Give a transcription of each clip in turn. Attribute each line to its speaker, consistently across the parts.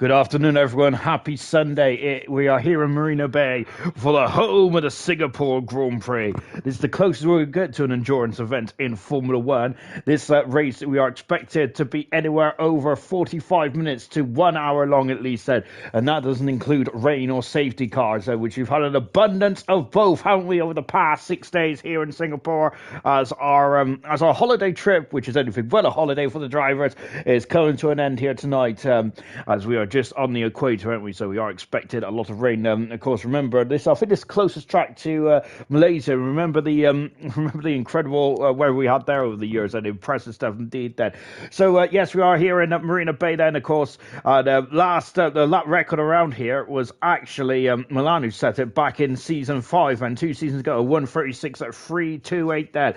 Speaker 1: Good afternoon, everyone. Happy Sunday. We are here in Marina Bay for the home of the Singapore Grand Prix. This is the closest we'll get to an endurance event in Formula One. This race, we are expected to be anywhere over 45 minutes to 1 hour long at least, and that doesn't include rain or safety cars, which we've had an abundance of both, haven't we, over the past 6 days here in Singapore, as our holiday trip, which is anything but a holiday for the drivers, is coming to an end here tonight, as we are just on the equator, aren't we? So we are expecting a lot of rain. Of course, remember this. I think this closest track to Malaysia. Remember the incredible weather we had there over the years, and impressive stuff indeed. Then, so yes, we are here in Marina Bay. Then, of course, the lap record around here was actually Milan who set it back in season 5, and 2 seasons ago, 1:36 at 3:28. Then,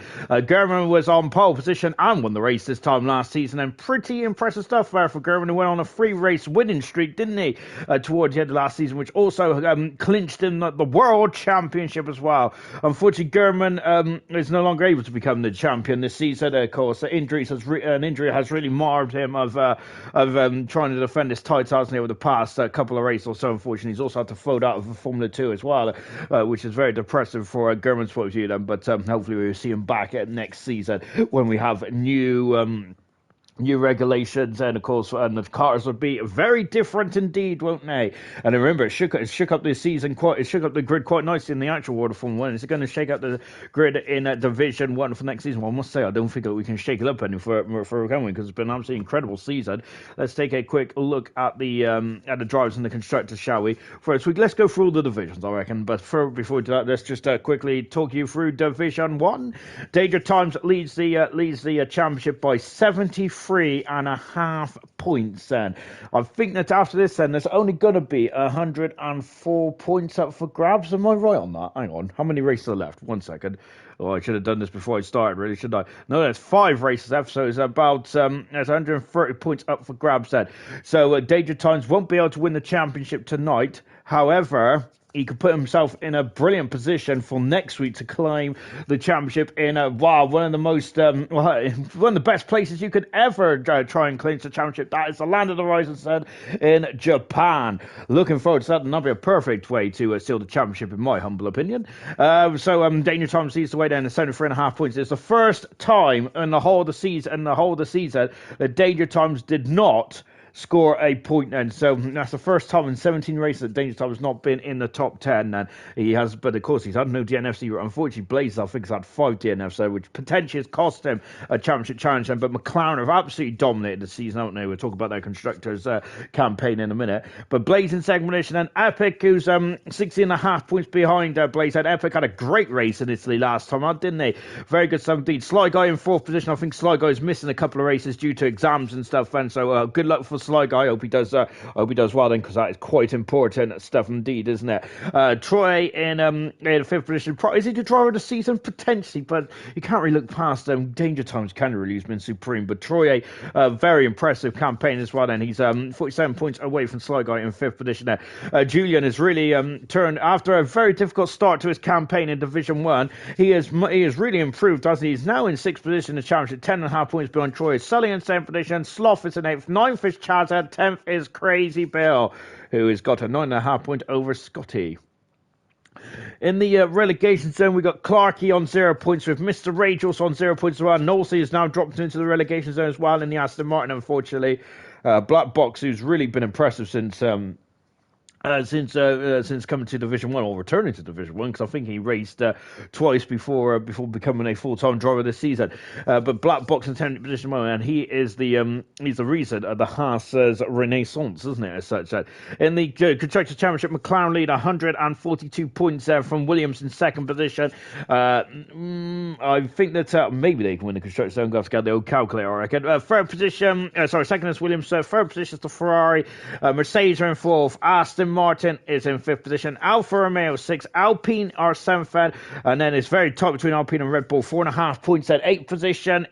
Speaker 1: German was on pole position and won the race this time last season, and pretty impressive stuff there for German, who went on a 3-race winning streak, didn't he, towards the end of last season, which also clinched in the World Championship as well. Unfortunately, German is no longer able to become the champion this season. Of course, an injury has really marred him of trying to defend his title, hasn't he, over the past couple of races or so. Unfortunately, he's also had to fold out of Formula 2 as well, which is very depressive for German's point of view. Then, but hopefully we'll see him back next season when we have new regulations, and of course, and the cars will be very different indeed, won't they? And remember, it shook up this season it shook up the grid quite nicely in the actual World of Formula 1. Is it going to shake up the grid in Division 1 for next season? Well, I must say, I don't think that we can shake it up any for coming, because it's been an absolutely incredible season. Let's take a quick look at the drivers and the constructors, shall we? First, let's go through all the divisions, I reckon. But before we do that, let's just quickly talk you through Division 1. Danger Times leads the championship by 73.5 points. Then I think that after this, then there's only going to be 104 points up for grabs. Am I right on that? Hang on, how many races are left? 1 second. Oh, I should have done this before I started, really, shouldn't I? No, there's 5 races left, so it's about there's 130 points up for grabs then. So Danger Times won't be able to win the championship tonight. However, he could put himself in a brilliant position for next week to claim the championship in one of the most one of the best places you could ever try and clinch the championship. That is the land of the rising sun in Japan. Looking forward to that, and that'll be a perfect way to steal the championship, in my humble opinion. So Danger Times leads the way down to 73.5 points. It's the first time in the whole of the season that Danger Times did not score a point then. So that's the first time in 17 races that Danger Time has not been in the top 10. And he has, but of course, he's had no DNFs. Unfortunately, Blaze, I think, has had 5 DNFs, so which potentially has cost him a championship challenge then. But McLaren have absolutely dominated the season, haven't they? We'll talk about their constructors campaign in a minute. But Blaze in second position, and Epic, who's 16.5 points behind Blaze. And Epic had a great race in Italy last time out, didn't they? Very good stuff indeed. Sly Guy in 4th position. I think Sly Guy is missing a couple of races due to exams and stuff, and so good luck for Sly Guy. I hope he does well then, because that is quite important stuff indeed, isn't it? Troy in 5th position. Is he the driver of the season? Potentially, but you can't really look past Danger Times, can you really? He's been supreme. But Troy, a very impressive campaign as well, and he's 47 points away from Sly Guy in 5th position there. Julian has really turned, after a very difficult start to his campaign in Division 1, he has really improved, hasn't he? He's now in 6th position in the championship, 10.5 points behind Troy. Sully in 7th position, Sloth is in 8th, 9th is Chazza, 10th is Crazy Bill, who has got a 9.5 point over Scotty. In the relegation zone, we got Clarkey on 0 points, with Mr. Rage also on 0 points as well. Nolsey has now dropped into the relegation zone as well in the Aston Martin, unfortunately. Black Box, who's really been impressive since coming to Division 1, or returning to Division 1, because I think he raced twice before becoming a full-time driver this season. But Black Box in 10th position, and he is the reason of the Haas's renaissance, isn't it, as such? In the Constructors' Championship, McLaren lead 142 points from Williams in 2nd position. I think that maybe they can win the Constructors. I'm going to have to get the old calculator, I reckon. 3rd position, 2nd is Williams. 3rd position is the Ferrari. Mercedes are in 4th. Aston Martin is in 5th position. Alfa Romeo 6th. Alpine are 7th. And then it's very tight between Alpine and Red Bull. 4.5 points at 8th position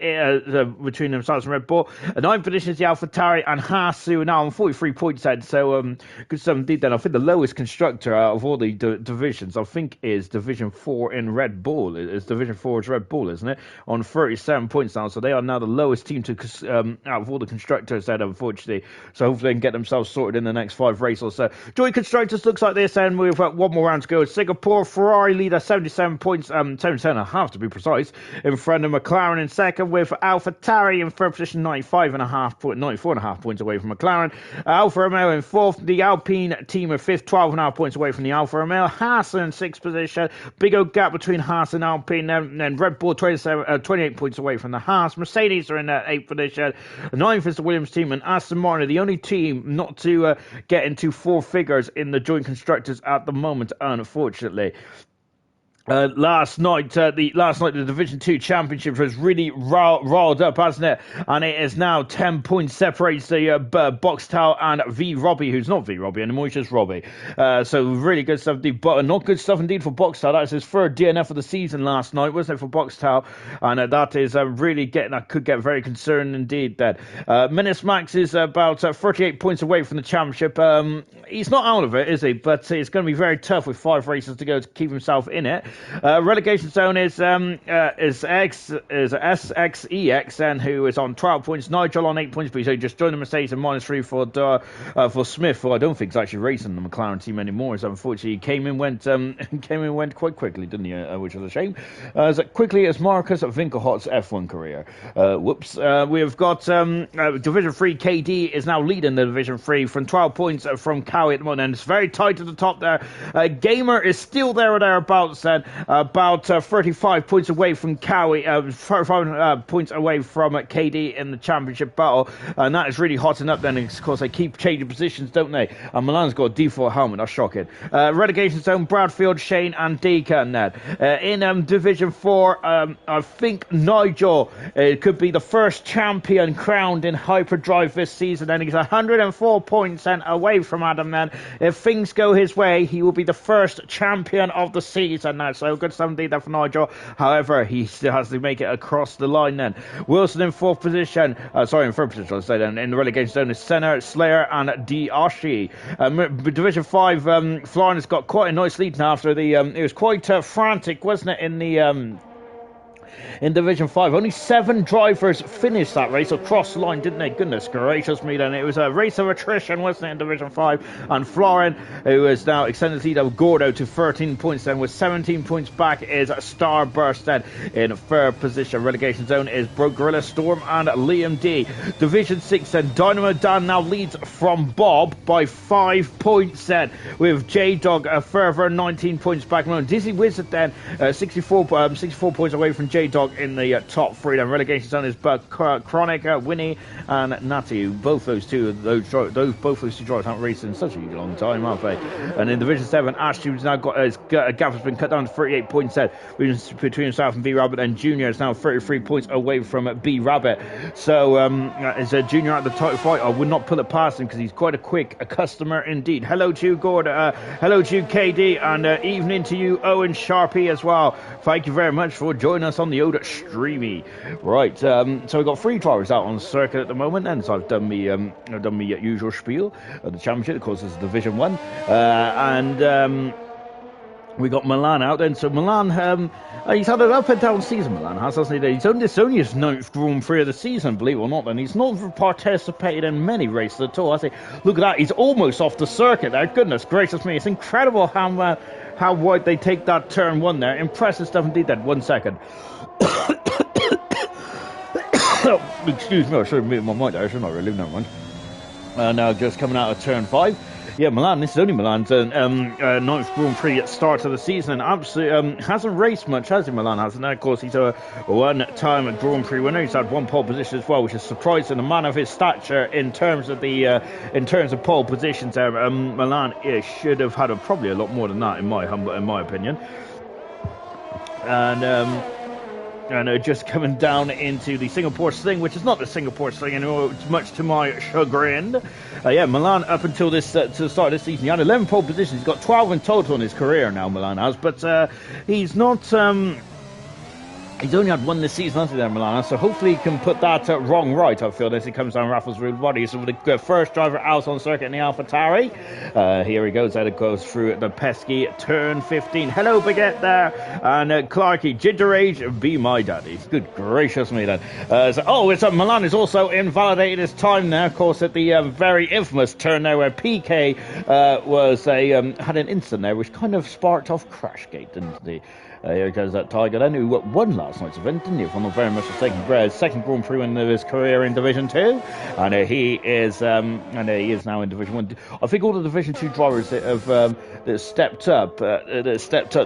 Speaker 1: between themselves and Red Bull. 9th position is the AlphaTauri and Haas, who are now on 43 points ahead. So good stuff indeed then. I think the lowest constructor out of all the divisions, I think, is Division 4 in Red Bull. It's Division 4 is Red Bull, isn't it? On 37 points now. So they are now the lowest team to out of all the constructors then, unfortunately. So hopefully they can get themselves sorted in the next 5 races. So joint constructors looks like this, and we've got 1 more round to go. Singapore, Ferrari leader 77 points, 77.5 to be precise, in front of McLaren in 2nd, with AlphaTauri in 3rd position, 94.5 points away from McLaren. Alfa Romeo in 4th, the Alpine team in 5th, 12.5 points away from the Alfa Romeo. Haas in 6th position, big old gap between Haas and Alpine. Then Red Bull 28 points away from the Haas. Mercedes are in 8th position. 9th is the Williams team, and Aston Martin, the only team not to get into 4 figures in the joint constructors at the moment, unfortunately. Last night the Division 2 Championship was really riled up, hasn't it? And it is now 10 points separates the Boxtel and V Robbie, who's not V Robbie anymore, he's just Robbie. So really good stuff indeed, but not good stuff indeed for Boxtel. That is his 3rd DNF of the season last night, wasn't it, for Boxtel? And that is really that could get very concerning indeed then. Menace Max is about 38 points away from the championship. He's not out of it, is he? But it's going to be very tough with 5 races to go to keep himself in it. Relegation zone is SXEX, and who is on 12 points. Nigel on 8 points, but he just joined the Mercedes, and -3 for Smith, who I don't think is actually racing the McLaren team anymore. So unfortunately, he came in went quite quickly, didn't he? Which is a shame. As quickly as Marcus Winkelhock's F1 career. We've got Division 3. KD is now leading the Division 3 from 12 points from Cowie at the moment, and it's very tight at the top there. Gamer is still there or thereabouts then. About 35 points away from Cowie, 35 points away from KD in the championship battle, and that is really hotting up then. Of course, they keep changing positions, don't they? And Milan's got a default helmet, that's shocking. Relegation zone, Bradfield, Shane and Deacon then. In Division 4, I think Nigel could be the first champion crowned in Hyperdrive this season, and he's 104 points away from Adam then. If things go his way, he will be the first champion of the season now. So good stuff indeed there for Nigel. However, he still has to make it across the line then. Wilson in 4th position. In 3rd position, I'll say then. In the relegation zone is Senna, Slayer and Diashi. Division 5, Florian has got quite a nice lead now after the... it was quite frantic, wasn't it, in Division 5. Only 7 drivers finished that race across the line, didn't they? Goodness gracious me then. It was a race of attrition, wasn't it, in Division 5? And Florin, who is now extended lead of Gordo to 13 points then, with 17 points back is Starburst then in 3rd position. Relegation zone is Broke Gorilla, Storm and Liam D. Division 6 then, Dynamo Dan now leads from Bob by 5 points then, with J-Dog a further 19 points back. Dizzy Wizard then 64 points away from J-Dog in the top 3. Then relegation zone is Chronic, Winnie and Natty. Both those two drivers haven't raced in such a long time, haven't they? And in Division 7, Ashton's now got his gap has been cut down to 38 points between himself and B Rabbit, and Junior is now 33 points away from B Rabbit. So is Junior at the title fight? I would not put it past him because he's quite a customer indeed. Hello to you, Gord. Hello to you, KD, and evening to you, Owen Sharpie as well. Thank you very much for joining us on the Oda Streamy. Right, so we've got 3 drivers out on the circuit at the moment, and so I've done me usual spiel of the championship. Of course, this is Division 1, and we got Milan out then. So Milan, he's had an up and down season, Milan has, hasn't he? It's only his 9th Grand Prix of the season, believe it or not, and he's not participated in many races at all, has he? Look at that, he's almost off the circuit there. Goodness gracious me, it's incredible how wide they take that turn 1 there. Impressive stuff indeed then. 1 second. Excuse me, I should have muted my mic there, shouldn't I, really? Never mind. Now just coming out of turn 5. Yeah, Milan, this is only Milan's 9th Grand Prix at start of the season, and absolutely hasn't raced much, has he, Milan hasn't? Of course, he's a one-time Grand Prix winner. He's had 1 pole position as well, which is surprising. A man of his stature in terms of pole positions there. Milan should have had probably a lot more than that, in my opinion. And And just coming down into the Singapore Sling, which is not the Singapore Sling anymore, it's much to my chagrin. Yeah, Milan, up until this to the start of this season, he had 11 pole positions. He's got 12 in total in his career now, Milan has, but he's not... He's only had one this season, hasn't he, there, Milana? So hopefully he can put that wrong right, I feel, as he comes down Raffles Road body. So with the first driver out on circuit in the AlphaTauri. Here he goes, as it goes through the pesky turn 15. Hello, Baguette there. And Clarky, Ginger Age, be my daddy. Good gracious me, then. Milan is also invalidated his time there, of course, at the very infamous turn there where PK had an incident there, which kind of sparked off Crashgate, didn't he? Here goes that Tiger then, who won last night's event, didn't he? If I'm not very much mistaken. Second Grand Prix win of his career in Division 2. And he is now in Division 1. I think all the Division 2 drivers that have that stepped up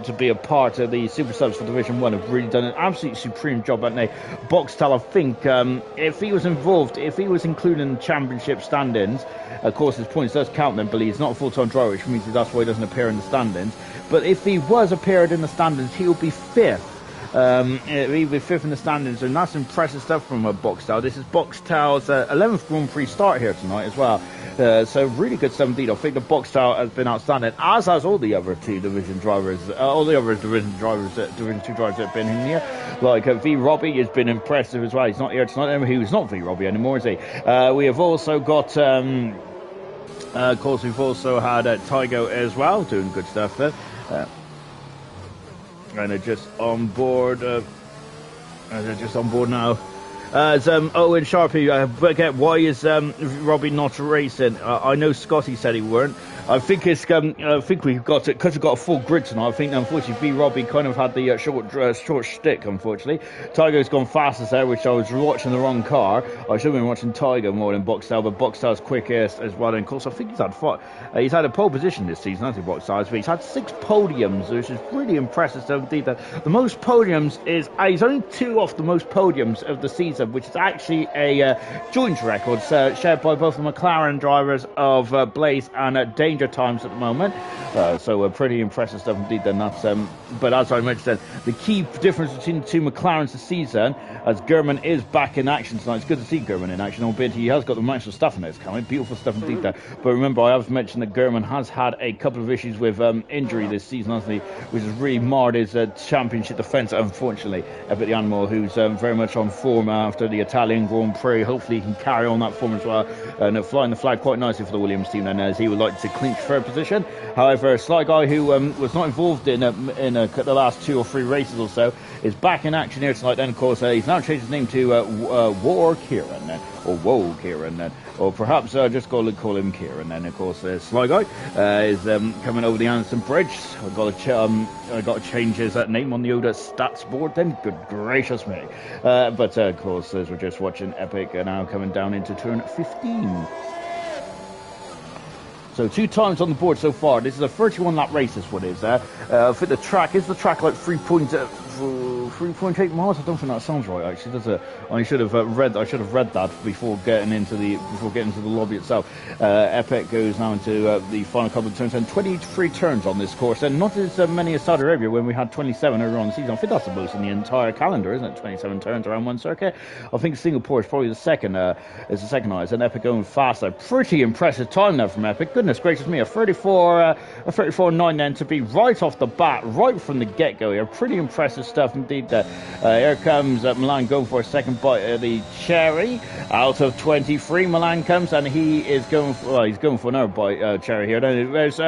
Speaker 1: to be a part of the Super Subs for Division 1 have really done an absolutely supreme job, haven't they? Boxtel, I think, if he was included in championship stand-ins, of course his points does count then, but he's not a full-time driver, which means that's why he doesn't appear in the stand-ins. But if he was appeared in the standings, he'll be fifth. He'll be fifth in the standings, and that's impressive stuff from Boxtel. This is Boxtel's 11th Grand Prix start here tonight as well. So really good stuff indeed. I think the Boxtel has been outstanding, as has all the other Division 2 drivers that have been in here. Like V Robbie has been impressive as well. He's not here tonight. He's not V Robbie anymore, is he? We have also got... of course, we've also had Tygo as well, doing good stuff there. And they're just on board. Now. Owen Sharpie, why is Robbie not racing? I know Scotty said he weren't. I think we've got it because we've got a full grid tonight. I think unfortunately V Robbie kind of had the short shtick. Unfortunately, Tiger's gone fastest there, which I was watching the wrong car. I should have been watching Tiger more than Boxtel, but Boxtel's quickest as well. And of course, I think he's had a pole position this season, hasn't he, Boxtel? But he's had 6 podiums, which is really impressive. So indeed, the most podiums is he's only 2 off the most podiums of the season, which is actually a joint record shared by both the McLaren drivers of Blaze and Danger Times at the moment. So pretty impressive stuff indeed then. But as I mentioned, the key difference between the 2 McLarens this season, as German is back in action tonight. It's good to see German in action, albeit he has got the match of stuff in his coming. Beautiful stuff indeed there. But remember, I have mentioned that German has had a couple of issues with injury this season, hasn't he? Which has really marred his championship defence, unfortunately. But the animal, who's very much on form after the Italian Grand Prix. Hopefully he can carry on that form as well. And flying the flag quite nicely for the Williams team then, as he would like to clinch third position. However, Sly Guy, who was not involved in the last 2 or 3 races or so, is back in action here tonight. Then, of course, he's now changed his name to War Kieran, or Woe Kieran, or perhaps just call him Kieran. Then, of course, Sly Guy is coming over the Anderson Bridge. I've got to change his name on the Oda stats board. Then, good gracious me! But of course, as we're just watching Epic now coming down into turn 15. So 2 times on the board so far. This is a 31-lap race, this one is. For the track, is the track like 3.8 miles? I don't think that sounds right, actually, does it? I should have read that before getting into the lobby itself. Epic goes now into the final couple of turns, and 23 turns on this course, and not as many as Saudi Arabia when we had 27 earlier on the season. I think that's the most in the entire calendar, isn't it? 27 turns around one circuit. I think Singapore is probably the second highest, and Epic going faster. Pretty impressive time there from Epic. Goodness gracious me, a 34.9 then to be right off the bat, right from the get-go here. Pretty impressive stuff indeed there. Here comes Milan going for a second bite of the cherry. Out of 23, Milan comes, and he's going for another bite cherry here. There's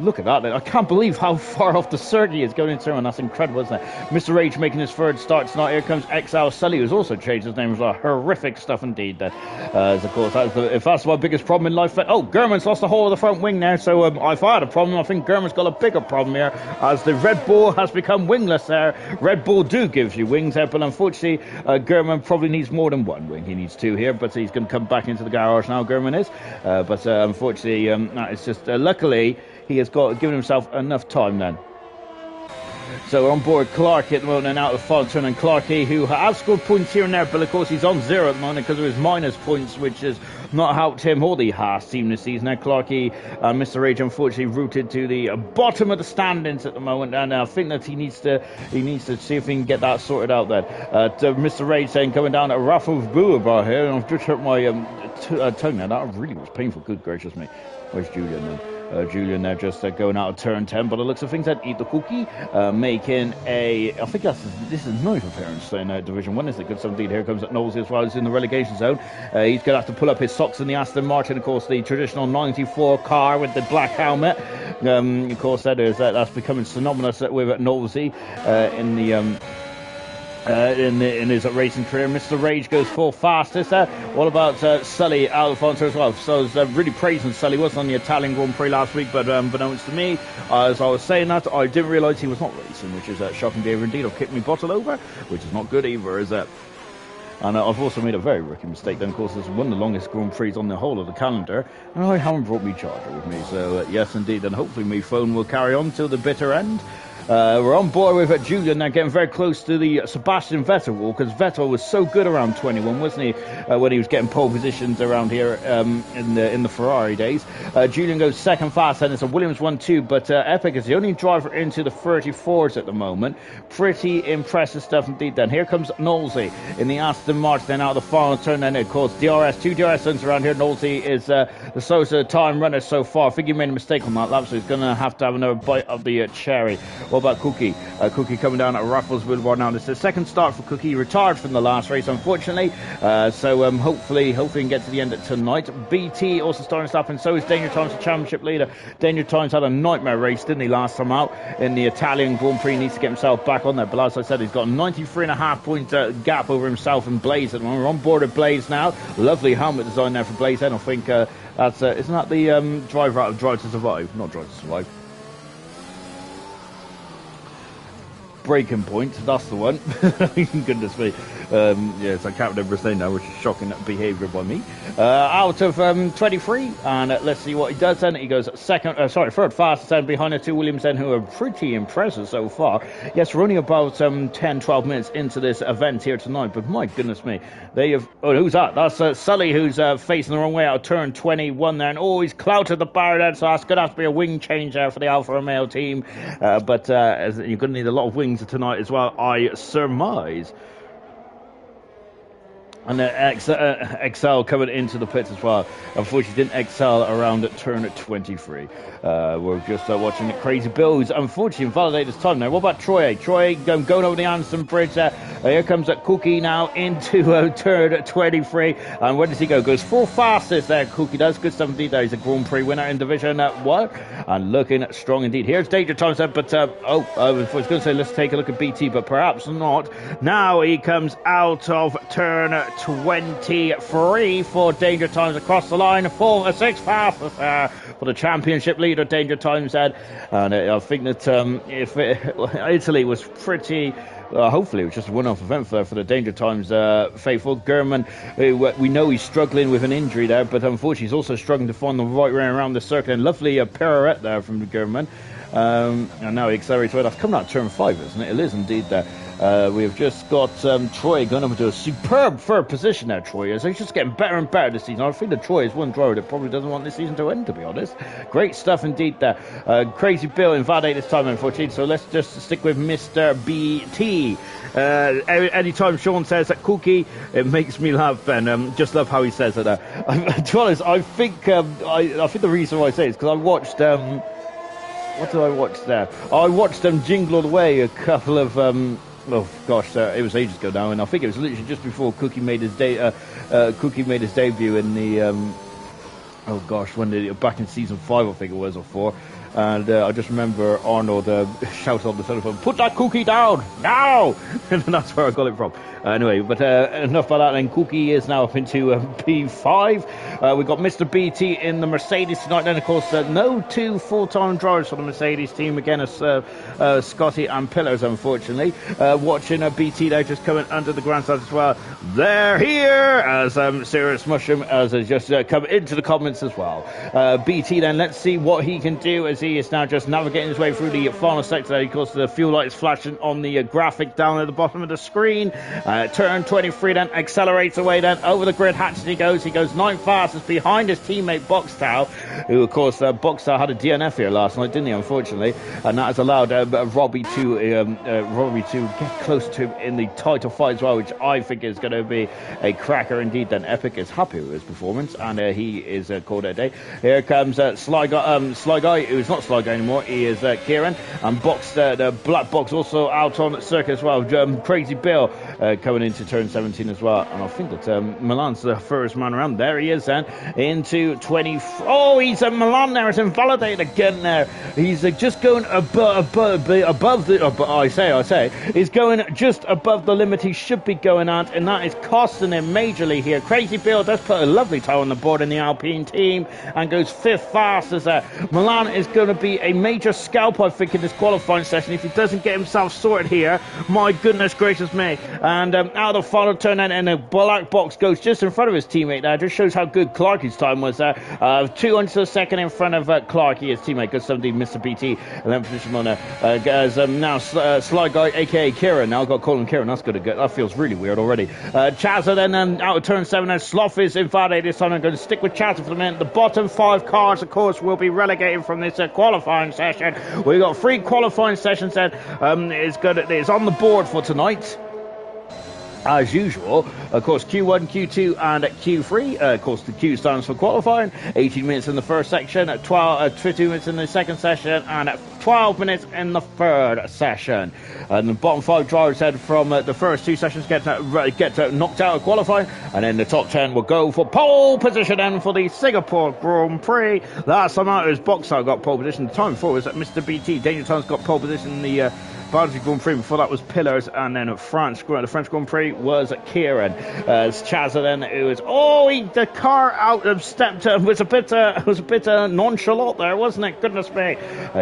Speaker 1: look at that. I can't believe how far off the circuit he is going into turn. That's incredible, isn't it? Mr. Rage making his third start tonight. Here comes XL Sully, who's also changed his name as well. Horrific stuff indeed. As of course, if that's my biggest problem in life. Oh, German's lost the whole of the front wing now. So if I had a problem, I think German's got a bigger problem here, as the Red Bull has become wingless there. Red Bull do give you wings there, but unfortunately, German probably needs more than 1 wing. He needs 2 here, but he's going to come back into the garage now, German is. But unfortunately, that is just luckily, he has given himself enough time then. So we're on board Clarkey at the moment and out of the final turn, and Clarkey, who has scored points here and there, but of course he's on 0 at the moment because of his minus points, which has not helped him or the Haas team this season. Now Clarkey, Mr. Rage, unfortunately rooted to the bottom of the standings at the moment, and I think that he needs to see if he can get that sorted out then. Mr. Rage saying coming down at Raffles Boulevard here, and I've just hurt my tongue now. That really was painful. Good gracious me. Where's Julian then? Julian there just going out of turn 10, but it looks of things that Eat the Cookie making a, I think this is ninth appearance in Division 1, isn't it? Good 17. Here comes Knowles as well. He's in the relegation zone. He's going to have to pull up his socks in the Aston Martin, of course, the traditional 94 car with the black helmet. Of course, that's becoming synonymous with Knowlesy in the in his racing career. Mr. Rage goes full fastest. What about Sully Alfonso as well? So I was really praising Sully. Wasn't on the Italian Grand Prix last week, but unbeknownst to me, as I was saying that, I didn't realise he was not racing, which is shocking behaviour indeed. I've kicked my bottle over, which is not good either, is it? And I've also made a very rookie mistake then. Of course, this is one of the longest Grand Prix on the whole of the calendar, and I haven't brought me charger with me. So yes, indeed, and hopefully my phone will carry on till the bitter end. We're on board with Julian now, getting very close to the Sebastian Vettel wall, because Vettel was so good around 21, wasn't he, when he was getting pole positions around here in the Ferrari days. Julian goes second fast, and it's a Williams 1-2, but Epic is the only driver into the 34s at the moment. Pretty impressive stuff indeed then. Here comes Knowlesy in the Aston Martin, then out of the final turn, then of course two DRS zones around here. Knowlesy is the slowest time runner so far. I think he made a mistake on that lap, so he's going to have another bite of the cherry. What about Cookie? Cookie coming down at Raffles Boulevard now. This is the second start for Cookie. He retired from the last race, unfortunately. So hopefully he can get to the end of tonight. BT also starting to stop, and so is Danger Times, the championship leader. Danger Times had a nightmare race, didn't he, last time out in the Italian Grand Prix. He needs to get himself back on there. But as I said, he's got a 93.5 point gap over himself and Blaze at the moment. We're on board with Blaze now. Lovely helmet design there for Blaze. And I think that's isn't that the driver out of Drive to Survive? Not Drive to Survive. Breaking Point, that's the one. Goodness me. Yes, I can't remember his name now, which is shocking behaviour by me. Out of 23, and let's see what he does then. He goes third fastest, and behind the two Williams then, who are pretty impressive so far. Yes, we're only about 10-12 minutes into this event here tonight, but my goodness me, they have, who's that? That's Sully, who's facing the wrong way out of turn 21 there, and he's clouted the bar there, so that's going to have to be a wing change there for the Alfa Romeo team, but you're going to need a lot of wings tonight as well, I surmise. And Excel coming into the pits as well. Unfortunately, didn't excel around at turn 23. We're just watching the crazy builds. Unfortunately, invalidate this time now. What about Troy? Troy going over the Anderson Bridge there. Here comes a Cookie now into turn 23. And where does he go? Goes full fastest there. Cookie does. Good stuff indeed there. He's a Grand Prix winner in Division 1. And looking strong indeed. Here's Danger Times there. But, I was going to say, let's take a look at BT, but perhaps not. Now he comes out of turn 23 for Danger Times across the line. 4-6 fastest for the championship leader, Danger Times said. And I think that if Italy was pretty... hopefully it was just a one-off event for the Danger Times faithful. German, we know he's struggling with an injury there, but unfortunately he's also struggling to find the right way around the circle. And lovely pirouette there from the German. And now he accelerates right off. Coming out turn 5, isn't it? It is indeed there. We've just got Troy going up into a superb third position there, Troy is. He's just getting better and better this season. I think that Troy is one driver that probably doesn't want this season to end, to be honest. Great stuff indeed there. Crazy Bill invalidate this time, unfortunately, so let's just stick with Mr. BT. Anytime Sean says that Cookie, it makes me laugh, and just love how he says it. To be honest, I think the reason why I say it is because I watched... what did I watch there? I watched Jingle All the Way a couple of... oh gosh, it was ages ago now, and I think it was literally just before Cookie made his debut in the oh gosh, back in season 5, I think it was, or 4. And I just remember Arnold shouted on the telephone, "Put that Cookie down now!" And that's where I got it from. Anyway, but enough about that. And Cookie is now up into P5. We've got Mr. BT in the Mercedes tonight. Then, of course, no two full-time drivers for the Mercedes team. Again, it's Scotty and Pillars, unfortunately. Watching BT there just coming under the grandstand as well. They're here, as Serious Mushroom has just come into the comments as well. BT then, let's see what he can do as as he is now just navigating his way through the final sector. Of course, the fuel light is flashing on the graphic down at the bottom of the screen. Turn 23 then accelerates away then over the grid. Hatchet he goes 9th fastest behind his teammate Boxtow, who of course Boxtow had a DNF here last night, didn't he, unfortunately, and that has allowed Robbie to get close to him in the title fight as well, which I think is going to be a cracker indeed. Then Epic is happy with his performance, and he is called it a day. Here comes Sly Guy, who's not Sly Guy anymore. He is Kieran, and the Black Box also out on circuit as well. Crazy Bill coming into turn 17 as well, and I think that Milan's the first man around. There he is then into 20. Oh, he's Milan there. It's invalidated again there. He's just going above the. I say he's going just above the limit he should be going at, and that is costing him majorly here. Crazy Bill does put a lovely toe on the board in the Alpine team and goes 5th fastest there. Milan is going to be a major scalp, I think, in this qualifying session if he doesn't get himself sorted here. My goodness gracious me. And out of the final turn then, and the Black Box goes just in front of his teammate there. Just shows how good Clarkie's time was there. 200 a second in front of Clarkie, his teammate. Good 17, Mr. BT. And then position on as now Sly Guy, aka Kieran. Now I've got to call him Kieran. That's good to go. That feels really weird already. Chazza then out of turn 7. And Sloth is invalidated this time. I'm going to stick with Chazza for the minute. The bottom 5 cars, of course, will be relegated from this qualifying session. We've got 3 qualifying sessions then. It's on the board for tonight. As usual, of course, Q1, Q2, and Q3. Of course, the Q stands for qualifying. 18 minutes in the first section, 22 minutes in the second session, and 12 minutes in the third session. And the bottom 5 drivers head from the first 2 sessions get knocked out of qualifying, and then the top 10 will go for pole position and for the Singapore Grand Prix. Last time out, it was Boxer got pole position. The time before was that Mr. BT. Danger Time's got pole position in the Belgian Grand Prix. Before that was Pillars, and then the French Grand Prix was Kieran. Chazza then, it was the car out stepped was a bit nonchalant there, wasn't it? Goodness me.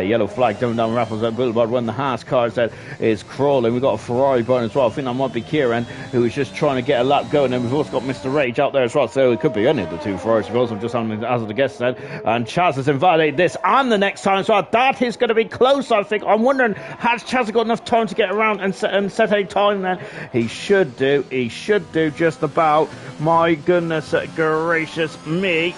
Speaker 1: Yellow flag down Raffles Boulevard when the Haas car that is crawling. We've got a Ferrari burn as well. I think that might be Kieran, who is just trying to get a lap going. And we've also got Mr. Rage out there as well, so it could be any of the 2 Ferraris. I'm just having as the guest said. And Chaz has invalidated this and the next time as well. That is going to be close, I think. I'm wondering, has Chaz got enough time to get around and set a time then? He should do just about. My goodness gracious me.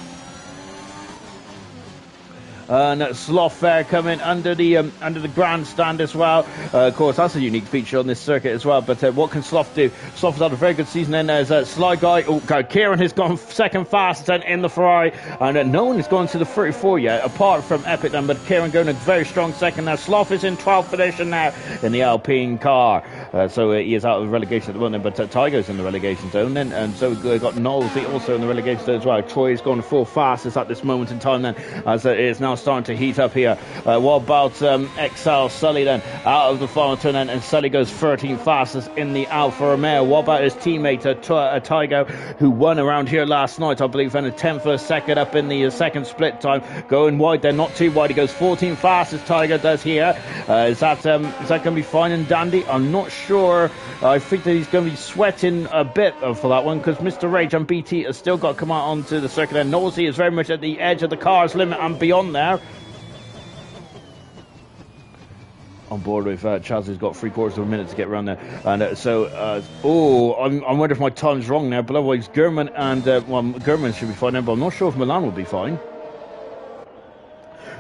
Speaker 1: And Sloth there coming under the grandstand as well. Of course, that's a unique feature on this circuit as well. But what can Sloth do? Sloth has had a very good season. Then there's Sly Guy. Kieran has gone 2nd fastest in the Ferrari, and no one has gone to the 34 yet, apart from Epic. Then, but Kieran going a very strong 2nd now. Sloth is in 12th position now in the Alpine car. So he is out of relegation at the moment. But Tiger's in the relegation zone then, and so we've got Knowles also in the relegation zone as well. Troy's gone 4th fastest at this moment in time then, as it is now starting to heat up here. What about XL Sully then out of the final turn then, and Sully goes 13th fastest in the Alfa Romeo. What about his teammate Tiger, who won around here last night, I believe, and a 10th for a second up in the second split time, going wide there, not too wide. He goes 14th fastest. Tiger does here. Is that going to be fine and dandy? I'm not sure. I think that he's going to be sweating a bit for that one, because Mr. Rage and BT has still got to come out onto the circuit, and Nosey is very much at the edge of the car's limit and beyond there. On board with Chaz, who's got 3/4 of a minute to get around there, and I'm wondering if my time's wrong now, but otherwise German and German should be fine now, but I'm not sure if Milan will be fine.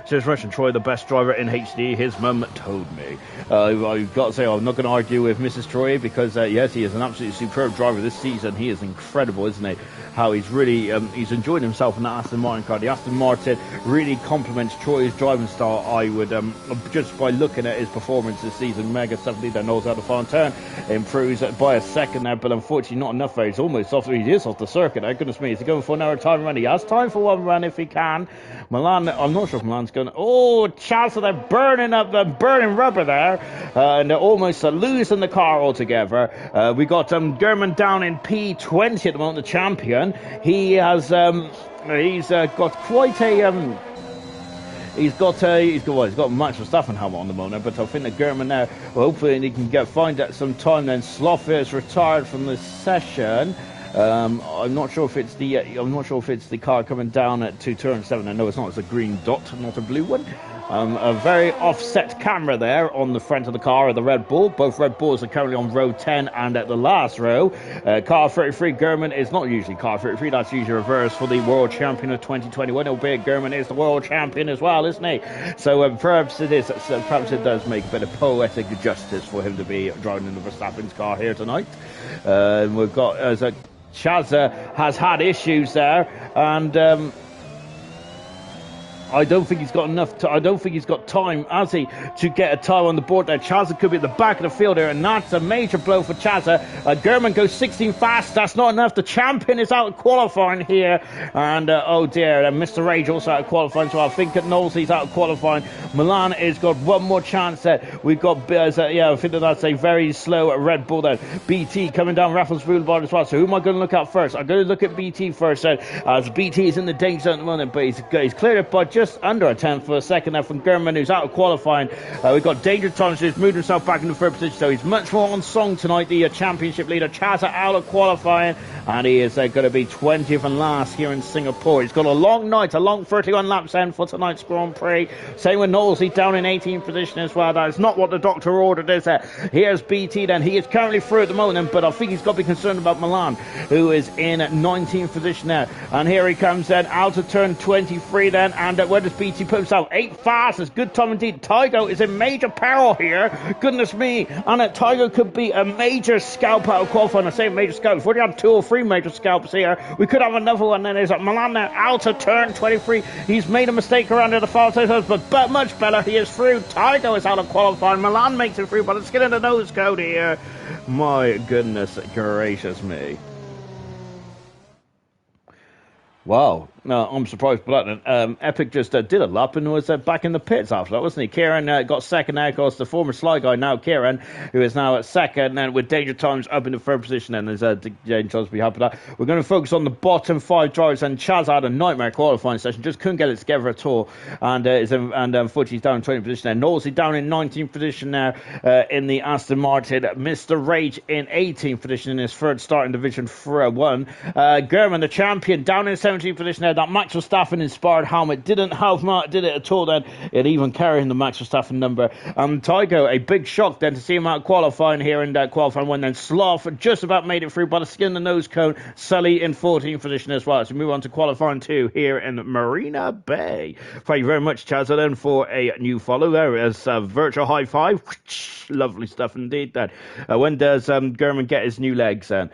Speaker 1: Says Russian Troy, the best driver in HD, his mum told me. I've got to say, I'm not going to argue with Mrs. Troy, because yes, he is an absolutely superb driver this season. He is incredible, isn't he? How he's really he's enjoyed himself in that Aston Martin car. The Aston Martin really complements Troy's driving style. I would just by looking at his performance this season, Mega 70 that knows how to find turn, improves by a second there, but unfortunately not enough. He's almost off. He is off the circuit. Goodness me, is he going for another time run? He has time for one run if he can. Milan, I'm not sure if Milan's going. Chaz, they're burning rubber there, and they're almost losing the car altogether. We got German down in P20 at the moment, the champion. He has he's got quite a he's got Max Verstappen helmet on the moment, but I think the German now, well, hopefully he can find out some time. Then Sloth is retired from the session. I'm not sure if it's the car coming down to turn 7. I know it's not. It's a green dot, not a blue one. A very offset camera there on the front of the car of the Red Bull. Both Red Bulls are currently on row 10 and at the last row. Car 33, German is not usually car 33. That's usually reversed for the world champion of 2021. Albeit German is the world champion as well, isn't he? So perhaps it does make a bit of poetic justice for him to be driving in the Verstappen's car here tonight. We've got Chazza has had issues there, and I don't think he's got enough. I don't think he's got time, has he, to get a time on the board there. Chazza could be at the back of the field here, and that's a major blow for Chazza. German goes 16 fast. That's not enough. The champion is out of qualifying here, and oh dear, Mr. Rage also out of qualifying. So I think at Knowlesy's out of qualifying. Milan has got one more chance there. We've got I think that's a very slow Red Bull there. BT coming down Raffles Boulevard as well. So who am I going to look at first? I'm going to look at BT first, as BT is in the danger zone at the moment, but he's cleared it by just under a tenth for a second there from German, who's out of qualifying. We've got Danger Thomas, who's moved himself back into third position, so he's much more on song tonight. The championship leader Chazza out of qualifying, and he is going to be 20th and last here in Singapore. He's got a long night, a long 31 laps end for tonight's Grand Prix. Same with Knowles, he's down in 18th position as well. That is not what the doctor ordered, is it? Here's BT then. He is currently through at the moment, but I think he's got to be concerned about Milan, who is in 19th position there. And here he comes then, out of turn 23 then, and where does BT put himself? 8 fastest. Good time indeed. Tygo is in major peril here. Goodness me. And Tygo could be a major scalp out of qualifying. I say major scalp. We've already had 2 or 3 major scalps here. We could have another one. Then there's Milan now out of turn 23. He's made a mistake around the far side, but much better. He is through. Tygo is out of qualifying. Milan makes it through, but it's getting the nose code here. My goodness gracious me. Wow, no, I'm surprised by that. Epic just did a lap and was back in the pits after that, wasn't he? Kieran got second there, of course, the former Sly guy, now Kieran, who is now at second, and with Danger Times up in the third position, and there's Danger Times to be happy with that. We're going to focus on the bottom 5 drivers, and Chaz had a nightmare qualifying session, just couldn't get it together at all, and unfortunately he's down in 20th position there. Knowles down in 19th position now in the Aston Martin. Mr. Rage in 18th position in his third start in Division 1. German, the champion, down in 17th position there. That Max Verstappen inspired helmet didn't help Mark, did it at all then. It even carrying the Max Verstappen number. Tygo, a big shock then to see him out qualifying here in qualifying 1. Then Sloth just about made it through by the skin of the nose cone. Sully in 14th position as well. So we move on to qualifying 2 here in Marina Bay. Thank you very much, Chazza, then, for a new follow. There is virtual high five. Lovely stuff indeed then. When does German get his new legs then?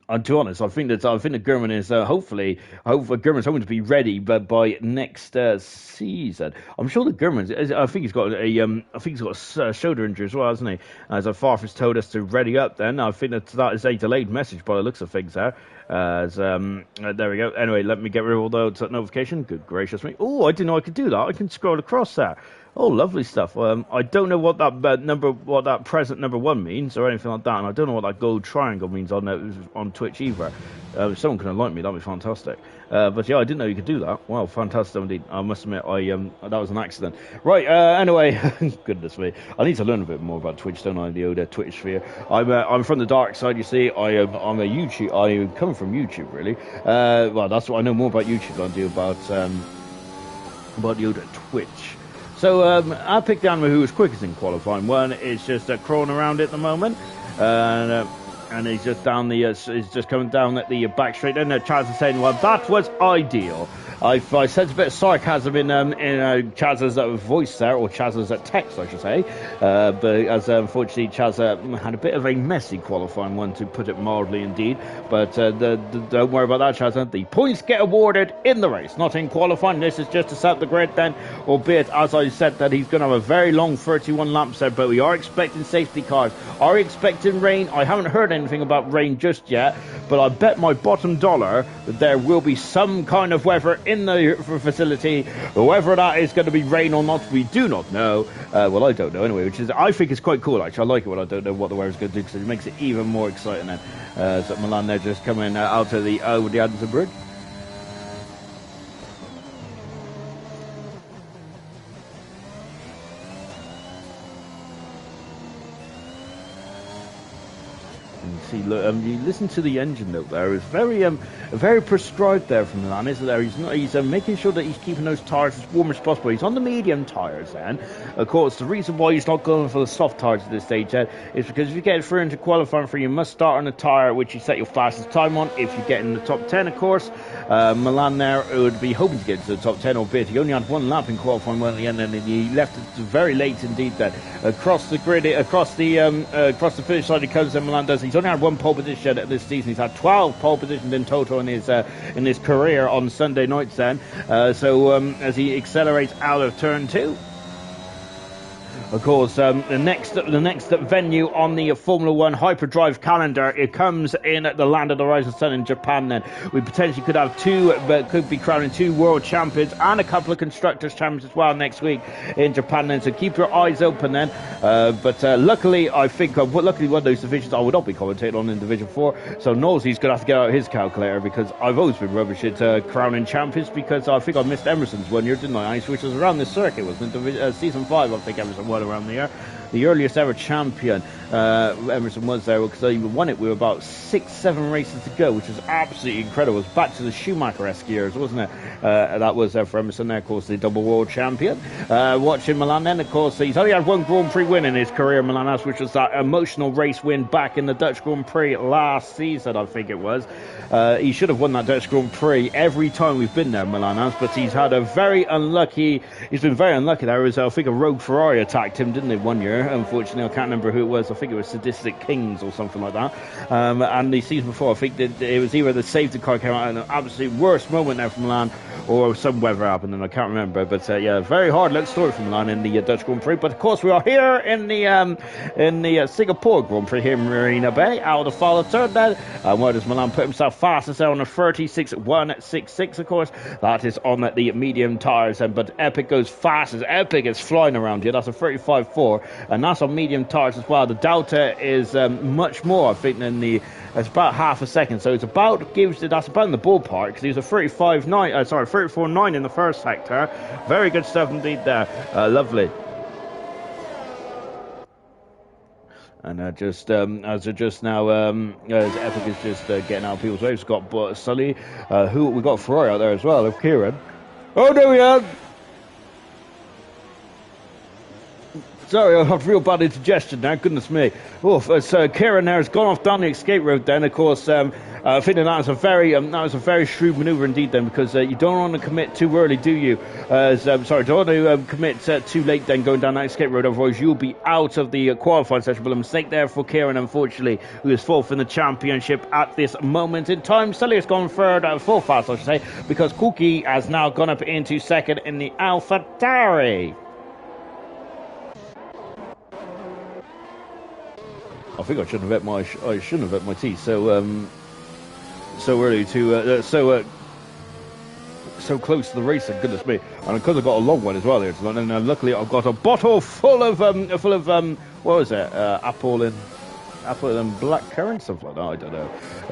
Speaker 1: To be honest, I think that German is hopefully German's hoping to be ready, but by next season. I'm sure that German's. I think he's got a shoulder injury as well, hasn't he? As Farfus told us to ready up. Then I think that is a delayed message by the looks of things there. There we go. Anyway, let me get rid of all those notification. Good gracious me! Oh, I didn't know I could do that. I can scroll across there. Oh, lovely stuff. I don't know what that present number 1 means or anything like that, and I don't know what that gold triangle means on Twitch either. If someone can enlighten me, that'd be fantastic. But yeah, I didn't know you could do that. Wow, fantastic indeed. I must admit, that was an accident. Right. Anyway, goodness me, I need to learn a bit more about Twitch, don't I? The old Twitch sphere. I'm from the dark side. You see, I'm a YouTube. I come from YouTube, really. Well, that's what I know more about YouTube than I do about the old Twitch. So I picked the animal who was quickest in qualifying 1. It's just crawling around at the moment, and he's just down he's just coming down at the back straight. And Chaz is saying, "Well, that was ideal." I sense a bit of sarcasm in Chaz's voice there, or Chaz's text, I should say. But as unfortunately Chaz had a bit of a messy qualifying 1, to put it mildly indeed. But don't worry about that, Chaz. The points get awarded in the race, not in qualifying. This is just to set the grid then, albeit, as I said, that he's going to have a very long 31 laps there. But we are expecting safety cars. Are we expecting rain? I haven't heard anything about rain just yet, but I bet my bottom dollar that there will be some kind of weather in the facility. Whether that is going to be rain or not, we do not know. Well, I don't know anyway, which is, I think it's quite cool actually. I like it when I don't know what the weather's going to do, because it makes it even more exciting then. So Milan there just coming out of the Addison Bridge. can see, look, you listen to the engine note there. It's very prescribed there from Milan, isn't there? He's making sure that he's keeping those tyres as warm as possible. He's on the medium tyres then. Of course, the reason why he's not going for the soft tyres at this stage is because if you get through into qualifying for, you must start on a tyre which you set your fastest time on. If you get in the top 10, of course, Milan there would be hoping to get to the top 10, albeit he only had one lap in qualifying at the end, and he left it very late indeed then. Across the grid, across the finish line, he comes and Milan does. He's only had one pole position this season. He's had 12 pole positions in total in his career on Sunday nights then. As he accelerates out of turn 2. Of course, the next venue on the Formula One hyperdrive calendar, it comes in the land of the rising sun in Japan. Then we potentially could be crowning 2 world champions and a couple of constructors champions as well next week in Japan. Then, so keep your eyes open then. Luckily, I think one of those divisions I would not be commentating on in Division 4. So Knowlesy's going to have to get out his calculator, because I've always been rubbish at crowning champions, because I think I missed Emerson's one year, didn't I? Which was around this circuit, wasn't it? Season 5, I think Emerson won around the earliest ever champion. Emerson was there because he won it with about 6-7 races to go, which was absolutely incredible. It was back to the Schumacher-esque years, wasn't it? That was for Emerson there, of course, the double world champion. Watching Milan then, of course, he's only had one Grand Prix win in his career, Milan has, which was that emotional race win back in the Dutch Grand Prix last season, I think it was. He should have won that Dutch Grand Prix every time we've been there, Milan has, but he's been very unlucky there. Was, I think, a rogue Ferrari attacked him, didn't they, one year? Unfortunately, I can't remember who it was. I think it was Sadistic Kings or something like that. And the season before, I think that it was either the safety car came out in an absolute worst moment there from Milan, or some weather happened, and I can't remember. But very hard luck story from Milan in the Dutch Grand Prix. But of course, we are here in the Singapore Grand Prix here in Marina Bay, out of the final turn then. Where does Milan put himself fastest there on a 36.166? Of course, that is on the medium tyres. But Epic goes fastest. Epic is flying around here. That's a 35.4, and that's on medium tyres as well. The delta is much more, I think, than it's about half a second, so that's about in the ballpark, because he was a 34.9 in the first sector. Very good stuff indeed there. Lovely. And as Epic is just getting out of people's ways, we've got Sully, we got Ferrari out there as well, of Kieran. Oh, there we are. Sorry, I have real bad indigestion now, goodness me. So Kieran there has gone off down the escape road then, of course. I think that was a very shrewd manoeuvre indeed then, because you don't want to commit too early, do you? Don't want to commit too late then going down that escape road, otherwise you'll be out of the qualifying session. But a mistake there for Kieran, unfortunately, who is fourth in the championship at this moment in time. Sully has gone third, full fast I should say, because Kuki has now gone up into second in the AlphaTauri. I think I shouldn't have bet my teeth so early to so close to the race. Goodness me! And because I've got a long one as well here tonight, and luckily I've got a bottle full of what was it? Apple and black currant, stuff like that. I don't know.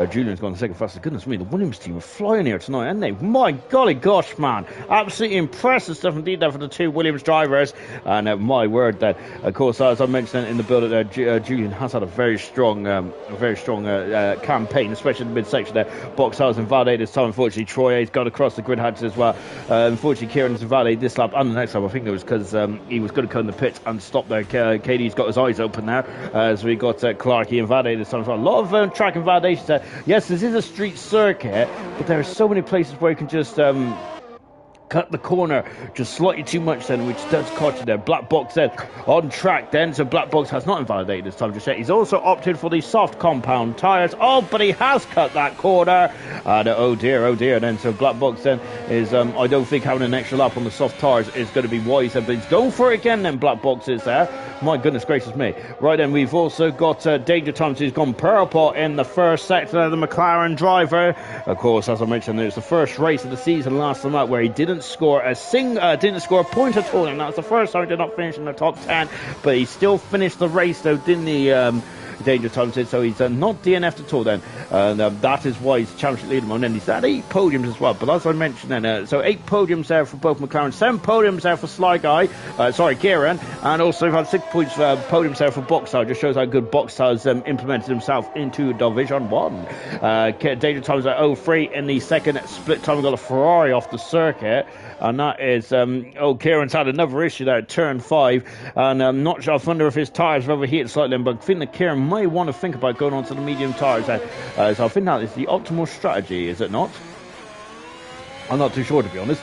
Speaker 1: Julian's gone second fastest. Goodness me, the Williams team are flying here tonight, aren't they? My golly gosh, man. Absolutely impressive stuff indeed there for the 2 Williams drivers. And my word, that, of course, as I mentioned in the build there, Julian has had a very strong campaign, especially in the midsection there. Boxhouse and Vade this time. Unfortunately, Troy has got across the grid hatches as well. Unfortunately, Kieran's and Vade this lap and the next lap, I think it was because he was going to come in the pits and stop there. Katie's got his eyes open there. So we got Clark and Vade this time as well. A lot of track and validations there. Yes, this is a street circuit, but there are so many places where you can just cut the corner just slightly too much then, which does cost you there. Black Box then on track then, so Black Box has not invalidated this time just yet. He's also opted for the soft compound tyres. Oh, but he has cut that corner, and oh dear then. So Black Box then is I don't think having an extra lap on the soft tyres is going to be wise, but he's going for it again then. Black Box is there. My goodness gracious me. Right then, we've also got Danger Times, who's gone purple in the first sector, the McLaren driver. Of course, as I mentioned, it was the first race of the season last time out where he didn't score a point at all, and that was the first time he did not finish in the top 10, but he still finished the race though, didn't he? Danger Times did, so he's not DNF'd at all then. And that is why he's championship leader on. And he's had 8 podiums as well. But as I mentioned then, so 8 podiums there for both McLaren, 7 podiums there for Sly Guy, Kieran, and also we've had 6 points for podiums there for Boxstar. Just shows how good Boxstar has implemented himself into Division 1. Danger Times at 0-3 in the second split time. We got a Ferrari off the circuit. And that is, Kieran's had another issue there at turn 5, and I'm not sure, I wonder if his tyres have overheated slightly, but I think that Kieran may want to think about going on to the medium tyres there. So I think that is the optimal strategy, is it not? I'm not too sure, to be honest,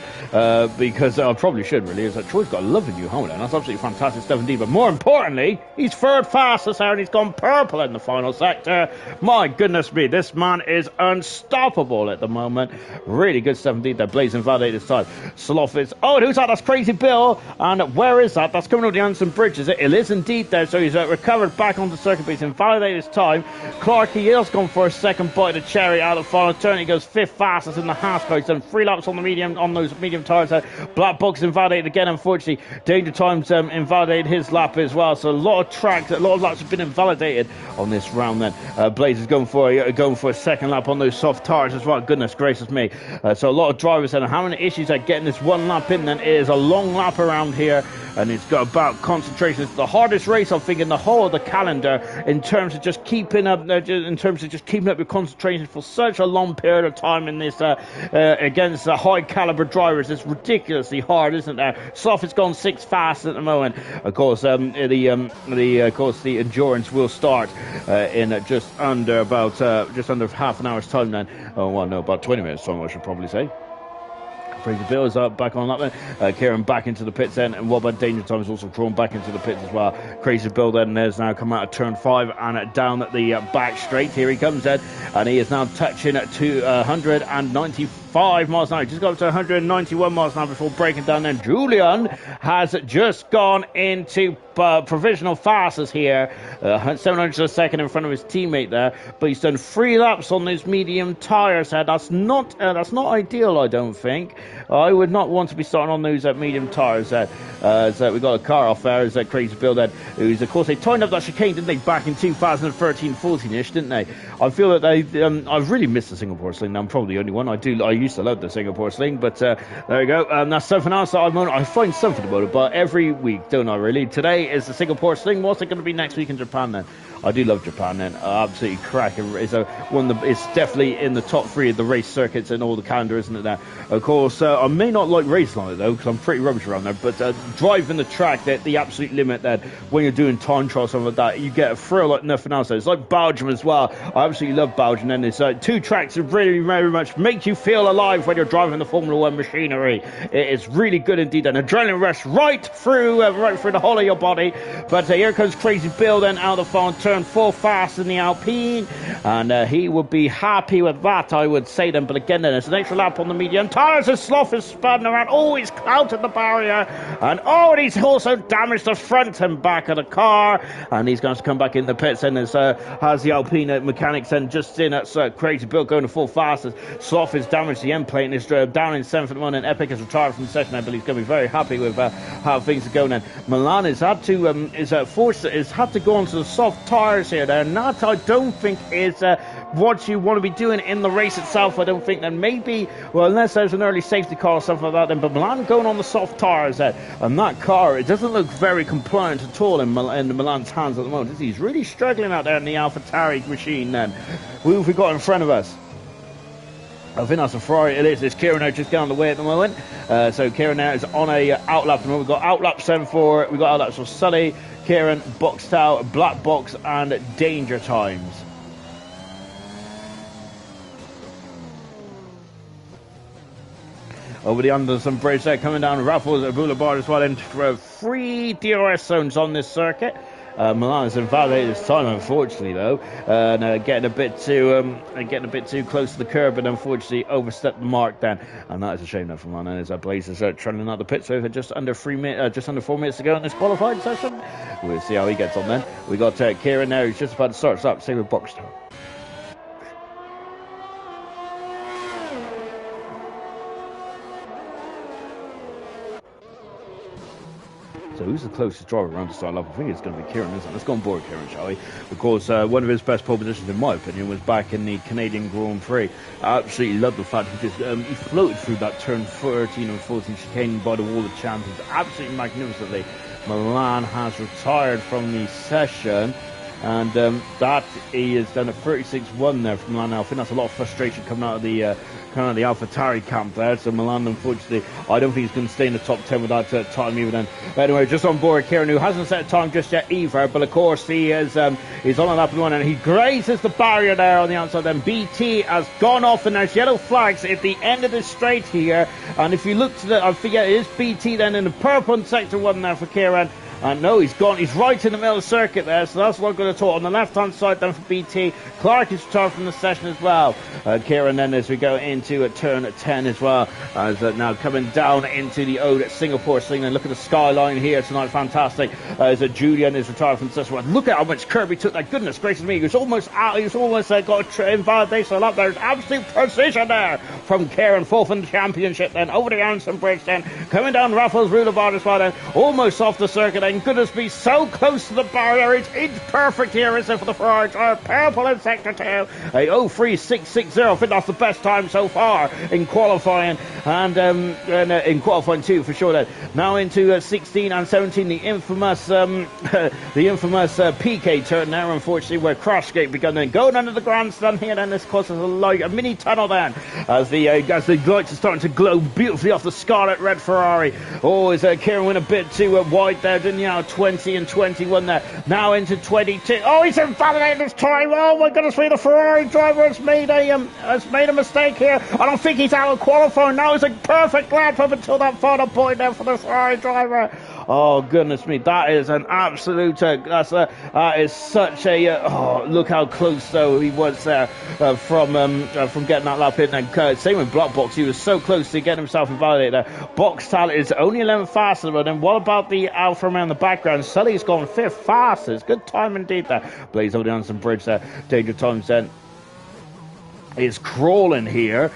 Speaker 1: because I probably should, really. Is that Troy's got a lovely new helmet, and that's absolutely fantastic stuff indeed. But more importantly, he's third fastest there, and he's gone purple in the final sector. My goodness me, this man is unstoppable at the moment. Really good stuff indeed. They're blazing validated this time. Sloth is, oh, who's that? That's Crazy Bill. And where is that? That's coming up the Anderson Bridge, is it? It is indeed there, so he's recovered back onto the circuit, but he's invalidated this time. Clarkey has gone for a second bite of the cherry out of the final turn. He goes 5th fastest in the half car. He's done 3 laps on the medium, on those medium tyres. Black Box invalidated again, unfortunately. Danger Times invalidated his lap as well. So a lot of laps have been invalidated on this round then. Blaze is going for a second lap on those soft tyres as well. Goodness gracious me. So a lot of drivers then are having issues at getting this one lap in. Then it is a long lap around here, and it's got about concentration. It's the hardest race, I think, in the whole of the calendar in terms of just keeping up your concentration for such a long period of time in this against high caliber drivers. It's ridiculously hard, isn't there? Sloth has gone 6th fast at the moment. Of course, the endurance will start in just under half an hour's time then. Oh well, no, about 20 minutes time, I should probably say. Crazy Bill is back on that then. Kieran back into the pits then, and what about Danger Time is also drawn back into the pits as well. Crazy Bill then has now come out of turn 5 and down at the back straight. Here he comes then, and he is now touching at 195 miles an hour. Just got up to 191 miles an hour before breaking down. Then Julian has just gone into provisional fastest here, 700 a second in front of his teammate there, but he's done 3 laps on those medium tyres. That's not ideal, I don't think. I would not want to be starting on those medium tyres. So we got a car off there. Is that Crazy Bill then? Who's, of course, they tightened up that chicane, didn't they, back in 2013-14-ish, didn't they? I feel that I've really missed the Singapore Sling. Now, I'm probably the only one. I used to love the Singapore Sling, but there you go. That's something else that I find something about it, but every week, don't I, really? Today is the Singapore Sling. What's it going to be next week in Japan then? I do love Japan then. Absolutely cracking. It's definitely in the top 3 of the race circuits in all the calendar, isn't it? There, of course. I may not like racing on it though, because I'm pretty rubbish around there. But driving the track at the absolute limit, then when you're doing time trials, something like that, you get a thrill like nothing else. It's like Belgium as well. I absolutely love Belgium. And there's 2 tracks that really very much make you feel alive when you're driving the Formula 1 machinery. It's really good indeed. An adrenaline rush right through the whole of your body. But here comes Crazy Bill then out of the final turn. 4 fast in the Alpine, and he would be happy with that, I would say then. But again, then it's an extra lap on the medium tyres as Sloth is spinning around. Oh, he's clouted the barrier, and he's also damaged the front and back of the car, and he's going to come back in the pits. And has the Alpine mechanics then just in at Crazy Bill going to full fast as Sloth has damaged the end plate and is down in 7th at the moment. Epic has retired from the session. I believe he's going to be very happy with how things are going. Then Milan has had to go onto the soft tyre here there, and that I don't think is what you want to be doing in the race itself. I don't think. Then maybe, well, unless there's an early safety car or something like that, then, but Milan going on the soft tyres there, and that car, it doesn't look very compliant at all in Milan's hands at the moment. He's really struggling out there in the AlphaTauri machine. Then who have we got in front of us? I think that's a Ferrari. It is. It's Kieran now just getting on the way at the moment. So Kieran now is on a outlap at the moment. We've got outlap 7-4. We've got outlaps for Sully, Kieran, Boxtow, Black Box, and Danger Times. Over the Anderson Bridge there, coming down Raffles Boulevard as well. And 3 DRS zones on this circuit. Milan has invalidated this time, unfortunately, though, and getting a bit too close to the curb, and unfortunately overstepped the mark then, and that is a shame then for Milan. As Blaze is trailing out the pit, so just under 4 minutes to go in this qualifying session. We'll see how he gets on then. We got Kieran now, who's just about to start us up. Same with Boxtown. So So who's the closest driver around the start lap? I think it's going to be Kieran, isn't it? Let's go on board Kieran, shall we? Of course, one of his best pole positions, in my opinion, was back in the Canadian Grand Prix. I absolutely love the fact he floated through that turn 13 and 14 chicane by the wall of champions absolutely magnificently. Milan has retired from the session. And that he is done a 36-1 there from Milan. Now I think that's a lot of frustration coming out of the AlphaTauri camp there. So Milan, unfortunately, I don't think he's going to stay in the top 10 with that time even then. But anyway, just on board Kieran, who hasn't set a time just yet either. But of course, he is he's on a lap one, and he grazes the barrier there on the outside. Then BT has gone off, and there's yellow flags at the end of the straight here. And if you look to the, I forget, it is BT then in the purple in sector 1 there for Kieran. And no, he's gone. He's right in the middle of the circuit there, so that's what I'm going to talk. On the left-hand side then for BT, Clark is retired from the session as well. Kieran then as we go into turn 10 as well, as now coming down into the Ode at Singapore scene. And look at the skyline here tonight, fantastic. As Julian is retired from the session. Well, look at how much Kirby took that. Goodness gracious me, he was almost out. He was almost got a invalidation lap. There's absolute precision there from Kieran, fourth in the championship then, over the Anderson Bridge then, coming down Raffles Boulevard as well then, almost off the circuit then. Goodness me, so close to the barrier. It's inch perfect here, isn't it, for the Ferrari driver? Purple in sector 2, a 03660. I think that's the best time so far in qualifying, and in qualifying 2 for sure then. Now into 16 and 17, the infamous PK turn there, unfortunately, where Crashgate began then going under the grandstand here. Then this causes a mini tunnel then, as the lights are starting to glow beautifully off the scarlet red Ferrari. Oh, is Kieran went a bit too wide there, didn't he? Now 20 and 21 there. Now into 22. Oh, he's invalidated this time. Oh my goodness me, the Ferrari driver has made a mistake here. I don't think he's out of qualifying. Now it's a perfect lap up until that final point there for the Ferrari driver. Oh goodness me, that is an absolute. That is such a. Look how close though he was there from getting that lap in. And same with Block Box, he was so close to getting himself invalidated there. Box Talent is only 11 faster, but then what about the Alfa Romeo in the background? Sully's gone 5th fastest. Good time indeed there. Blaze over the Anderson Bridge there. Danger Times then is crawling here.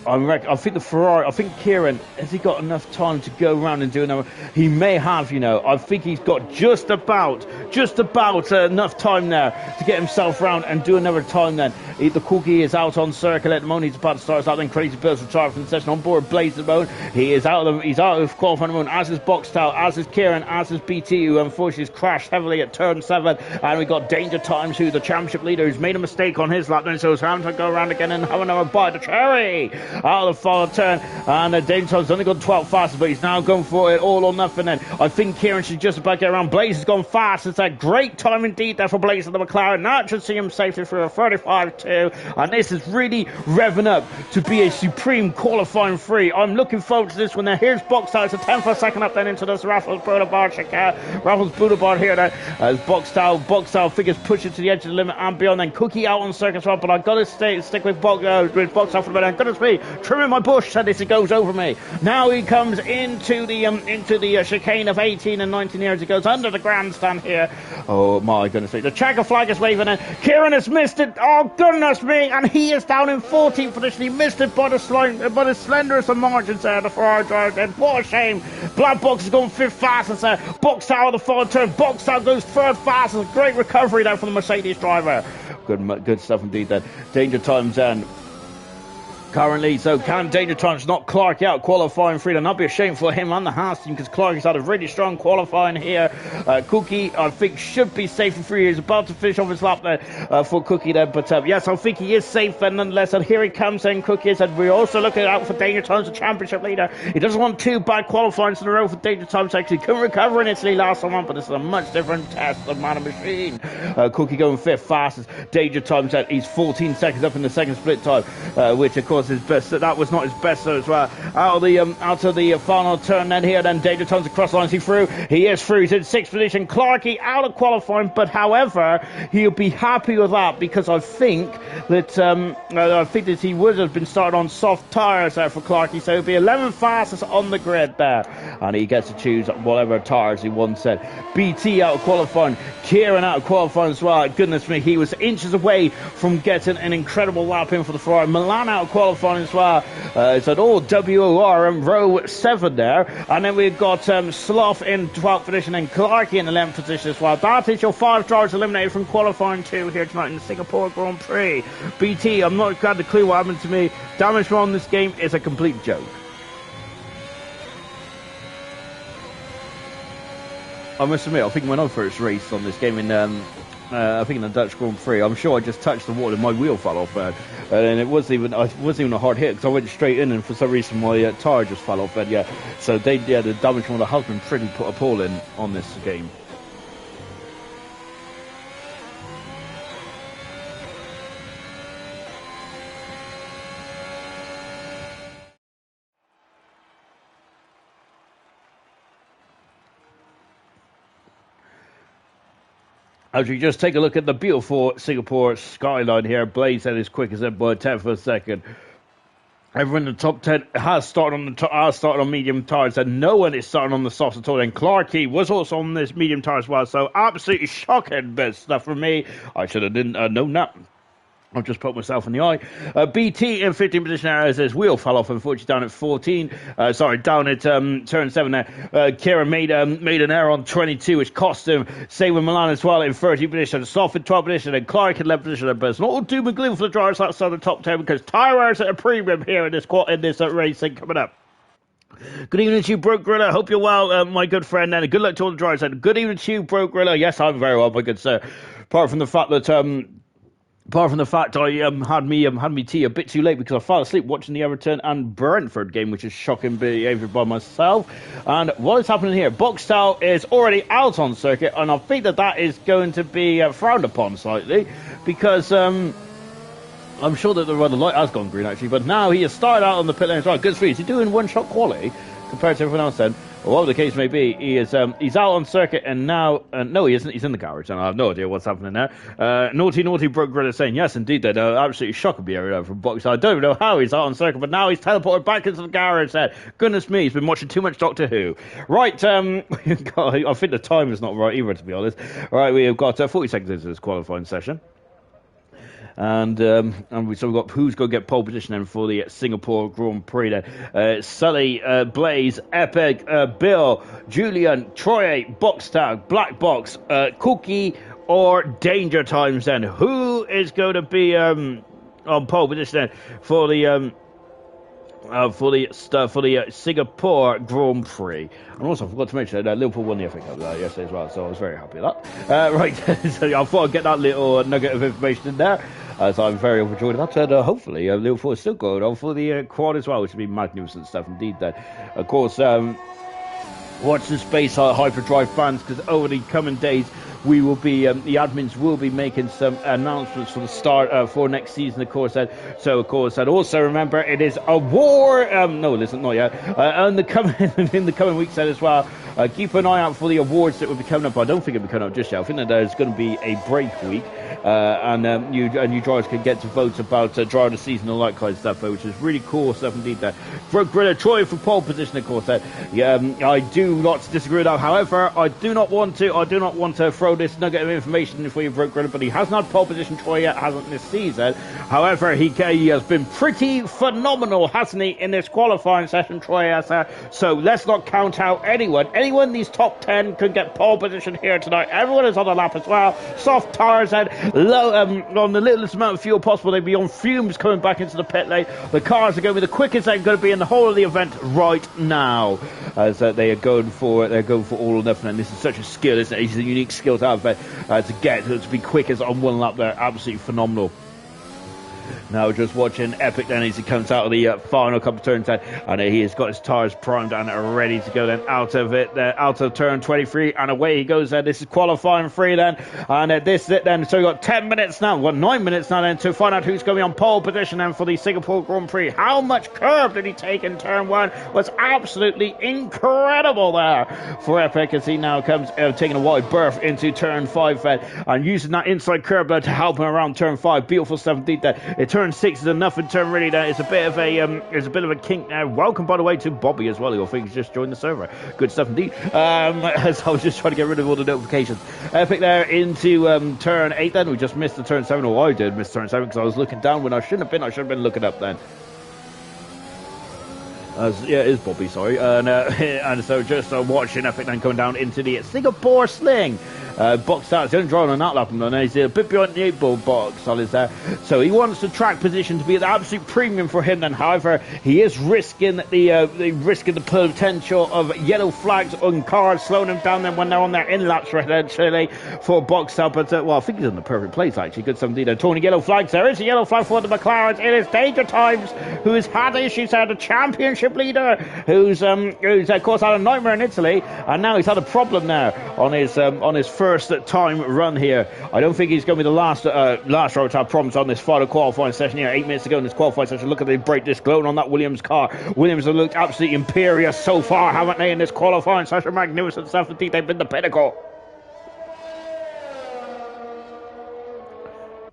Speaker 1: I think the Ferrari, I think Kieran, has he got enough time to go around and do another? He may have, you know. I think he's got just about enough time there to get himself round and do another time then. The Cookie is out on circle at the moment. He's about to start. Then Crazy Bill's retired from the session. On board Blaze at the moment. He's out of qualifying at the moment, as is Boxtel, as is Kieran, as is BT, who unfortunately has crashed heavily at turn 7. And we've got Danger Times, who the championship leader, who's made a mistake on his lap then, so he's having to go around again and have another bite of cherry out of the final turn. And Danger Times only got 12 fastest, but he's now going for it all or nothing then. I think Kieran should just about get around. Blaze has gone fast. It's a great time indeed there for Blaze of the McLaren. Now it should see him safely through a 35-2. And this is really revving up to be a supreme qualifying 3. I'm looking forward to this one there. Here's Boxtel. It's a 10 for a second up then into this Raffles Boulevard here then, as Boxtel figures push it to the edge of the limit and beyond. Then Cookie out on circuit as well, but I've got to stick with Boxtel for the minute. Goodness me, trimming my bush said this, it goes over me. Now he comes into the chicane of 18 and 19 here as he goes under the grandstand here. Oh my goodness me, the checker flag is waving in. Kieran has missed it. Oh goodness me, and he is down in 14th position. He missed it by the slenderest of margins there, the Ferrari driver. What a shame. Black Box has gone 5th fastest there. Boxtel the final turn. Boxtel goes 3rd fastest. Great recovery there from the Mercedes driver. Good stuff indeed then. Danger Times then. Currently, so can Danger Times knock Clark out qualifying 3? And that'd be a shame for him and the Haas team, because Clark has had a really strong qualifying here. Cookie, I think, should be safe for 3. He's about to finish off his lap there for Cookie there. But yes, I think he is safe and nonetheless. And here he comes then, Cookie. And we're also looking out for Danger Times, the championship leader. He doesn't want 2 bad qualifying in a row for Danger Times. Actually, couldn't recover in Italy last time, but this is a much different test of Man and Machine. Cookie going 5th fastest. Danger Times, he's 14 seconds up in the second split time, which of course his best. That was not his best though as well. Out of the final turn then here. Then Danger Times across lines. He through. He is through. He's in 6th position. Clarkey out of qualifying, but however he'll be happy with that, because I think that he would have been started on soft tyres there for Clarkey, so he'll be 11th fastest on the grid there, and he gets to choose whatever tyres he wants. Said BT out of qualifying, Kieran out of qualifying as well. Goodness me, he was inches away from getting an incredible lap in for the Ferrari. Milan out of qualifying. qualifying as well. It's an all WOR and row 7 there. And then we've got Sloth in 12th position and Clarkey in 11th position as well. That is your 5 drivers eliminated from qualifying 2 here tonight in the Singapore Grand Prix. BT, I'm not got the clue what happened to me. Damage on this game is a complete joke. I must admit, I think when I first raced on this game in, I think in the Dutch Grand Prix, I'm sure I just touched the water and my wheel fell off, and it wasn't even a hard hit because I went straight in, and for some reason my tyre just fell off. And yeah, so the damage from the husband pretty appalling on this game. As we just take a look at the beautiful Singapore skyline here, Blaze at his quickest at by 10th per second. Everyone in the top 10 has started on medium tires, and no one is starting on the softs at all. And Clarkey was also on this medium tire as well, so absolutely shocking bit stuff from me. I should have didn't known that. I've just put myself in the eye. BT in 15th position there as his wheel fell off, unfortunately, down at 14. Down at turn 7 there. Kieran made an error on 22, which cost him. Same with Milan as well in 30th position. Soft in 12th position, and Clark in 11th position. But it's not all doom and gloom for the drivers outside the top 10 because tyre wears at a premium here in this racing coming up. Good evening to you, Broke Gorilla. Hope you're well, my good friend, and good luck to all the drivers. And good evening to you, Broke Gorilla. Yes, I'm very well, my good sir. Apart from the fact I had me tea a bit too late because I fell asleep watching the Everton and Brentford game, which is shocking behaviour by myself. And what is happening here? Boxtel is already out on circuit, and I think that is going to be frowned upon slightly because I'm sure that the light has gone green actually, but now he has started out on the pit lane as well. Good for you. Is he doing one-shot quality compared to everyone else then? Well, whatever the case may be, he's out on circuit, and now no, he isn't. He's in the garage, and I have no idea what's happening there. Naughty Broke Gorilla saying yes, indeed, that absolutely shocking behaviour from Box. I don't even know how he's out on circuit, but now he's teleported back into the garage. Goodness me, he's been watching too much Doctor Who. Right, I think the time is not right either, to be honest. All right, we have got 40 seconds into this qualifying session. And we've got who's going to get pole position then for the Singapore Grand Prix then. Sully, Blaze, Epic, Bill, Julian, Troy, Box Tag, Black Box, Cookie, or Danger Times then. Who is going to be on pole position then for the Singapore Grand Prix? And also, I forgot to mention that Liverpool won the FA Cup yesterday as well, so I was very happy with that. Right, so I thought I'd get that little nugget of information in there. So I'm very overjoyed with that. And hopefully, Liverpool is still going on for the quad as well, which would be magnificent stuff indeed. Then, of course, watch the space, Hyperdrive fans, because over the coming days, we will be the admins will be making some announcements for the start for next season, of course. So of course, and also remember it is a war. No, listen, not yet. In the coming weeks as well. Keep an eye out for the awards that will be coming up. I don't think it'll be coming up just yet. I think that there's going to be a break week, and you drivers can get to vote about driver of the season and all that kind of stuff, which is really cool stuff indeed. That Gorilla Troy for pole position, of course. I do not disagree with that. However, I do not want to throw this nugget of information for you, Broke Gorilla, but he hasn't had pole position Troy yet, hasn't this season. However, he has been pretty phenomenal, hasn't he, in this qualifying session, Troy has. So let's not count out anyone. Anyone in these top 10 could get pole position here tonight. Everyone is on the lap as well. Soft tires and low on the littlest amount of fuel possible. They'll be on fumes coming back into the pit lane. The cars are going to be the quickest they're going to be in the whole of the event right now. As they are going for all or nothing, and this is such a skill, isn't it? It's a unique skill to have to be quick as on one lap. They're absolutely phenomenal. Now just watching Epic then as he comes out of the final couple of turns and he has got his tyres primed and ready to go then out of turn 23 and away he goes then. This is qualifying 3 then, and this is it then. So we've got 10 minutes now, 9 minutes now then to find out who's going to be on pole position then for the Singapore Grand Prix. How much curb did he take in turn 1 was absolutely incredible there for Epic as he now comes taking a wide berth into turn 5 and using that inside curb to help him around turn 5. Beautiful stuff indeed there. Turn 6 is enough in turn really there. It's a bit of a kink there. Welcome by the way to Bobby as well, who I think has just joined the server. Good stuff indeed. As I was just trying to get rid of all the notifications. Epic there into turn 8 then. We just missed the turn 7, or I did miss turn 7 because I was looking down when I shouldn't have been. I should have been looking up then. Yeah, it is Bobby, sorry. And so just watching Epic then coming down into the Singapore Sling. Box out, he's only drawing on that lap, and he's a bit behind the 8-ball box, is there. So he wants the track position to be the absolute premium for him then. However, he is risking the potential of yellow flags on cars, slowing him down then when they're on their in-laps potentially for box out. But, well, I think he's in the perfect place, actually. Good something there. Tony yellow flags. There is a yellow flag for the McLarens. It is Danger Times, who has had issues there, the championship leader, who's of course had a nightmare in Italy, and now he's had a problem there on his first time run here. I don't think he's going to be the last driver to have problems on this final qualifying session here. 8 minutes to go in this qualifying session. Look at the brake disc glowing on that Williams car. Williams have looked absolutely imperious so far, haven't they, in this qualifying session? Magnificent stuff. Indeed, they've been the pinnacle.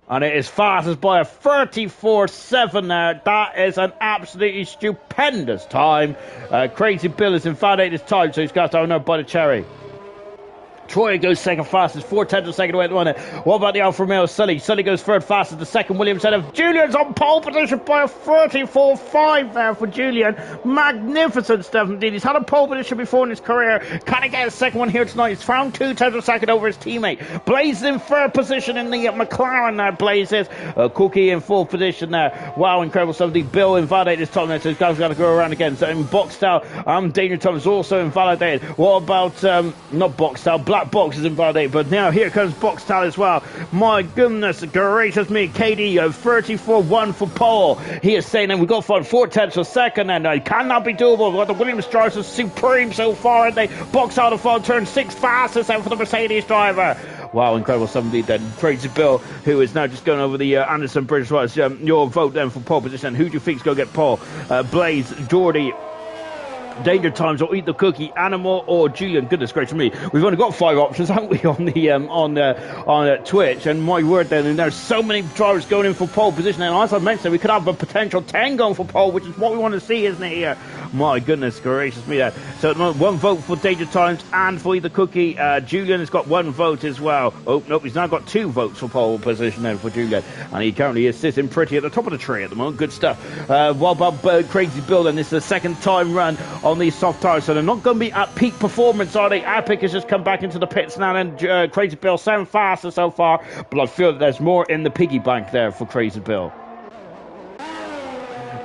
Speaker 1: And it is fastest by a 34.7 there. That is an absolutely stupendous time. Crazy Bill is invalidated his time, so he's got to have another bite of cherry. Troy goes second fastest, 4/10 of a second away at the moment. What about the Alfa Romeo Sully? Sully goes third fastest, the second Williams head of Julian's on pole position by a 34.5 there for Julian. Magnificent stuff indeed. He's had a pole position before in his career. Can he get a second one here tonight? He's found 2/10 of a second over his teammate. Blaze in third position in the McLaren there. Blaze is Cookie in fourth position there. Wow, incredible stuff. Bill invalidated his time there, so he's got to go around again. So in boxed out, Danger Tom is also invalidated. What about, not boxed out, Black Box is invalidated, but now here comes Boxtel as well. My goodness gracious me, KD 34.1 for pole. He is saying that we've got to find 4/10 of a second, and it cannot be doable. We've got the Williams drivers are supreme so far, and they box out of fall turn 6 fastest out for the Mercedes driver. Wow, incredible stuff indeed then. Crazy Bill, who is now just going over the Anderson Bridge as well. So, your vote then for pole position. Who do you think's going to get pole? Blaze, Geordie, Danger Times, or Eat the Cookie, Animal, or Julian. Goodness gracious me, we've only got 5 options, haven't we, on the on Twitch? And my word, then, and there's so many drivers going in for pole position. And as I mentioned, we could have a potential 10 going for pole, which is what we want to see, isn't it? Here, my goodness gracious me, that. So at the moment, 1 vote for Danger Times and for Eat the Cookie. Julian has got 1 vote as well. Oh nope, he's now got 2 votes for pole position then for Julian, and he currently is sitting pretty at the top of the tree at the moment. Good stuff. What about Crazy Bill? And this is the second time run on these soft tires, so they're not going to be at peak performance, are they? Epic has just come back into the pits now, and Crazy Bill 7 faster so far, but I feel that there's more in the piggy bank there for Crazy Bill.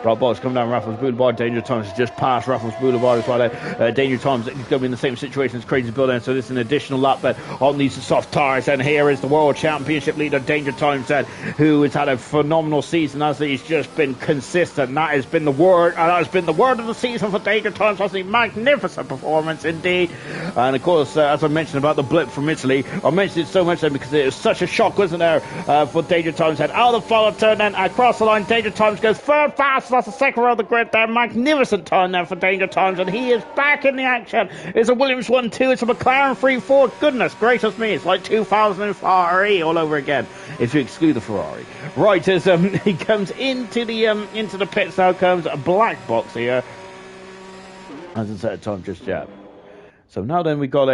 Speaker 1: Black Box coming down Raffles Boulevard. Danger Times has just passed Raffles Boulevard as well. Danger Times is going to be in the same situation as Crazy Bill then, so this is an additional lap but on these soft tyres. And here is the World Championship leader, Danger Times, who has had a phenomenal season as he's just been consistent. That has been the word, and that has been the word of the season for Danger Times. That's a magnificent performance indeed. And of course, as I mentioned about the blip from Italy, I mentioned it so much then because it was such a shock, wasn't there, for Danger Times. Out of the follow turn then across the line, Danger Times goes third fast. That's the second row of the grid there. Magnificent time there for Danger Times, and he is back in the action. It's a Williams 1-2. It's a McLaren 3-4. Goodness gracious me, it's like 2005 all over again, if you exclude the Ferrari. Right, as he comes into the pits, now comes a Black Box here. Hasn't set a time just yet. So now then we've got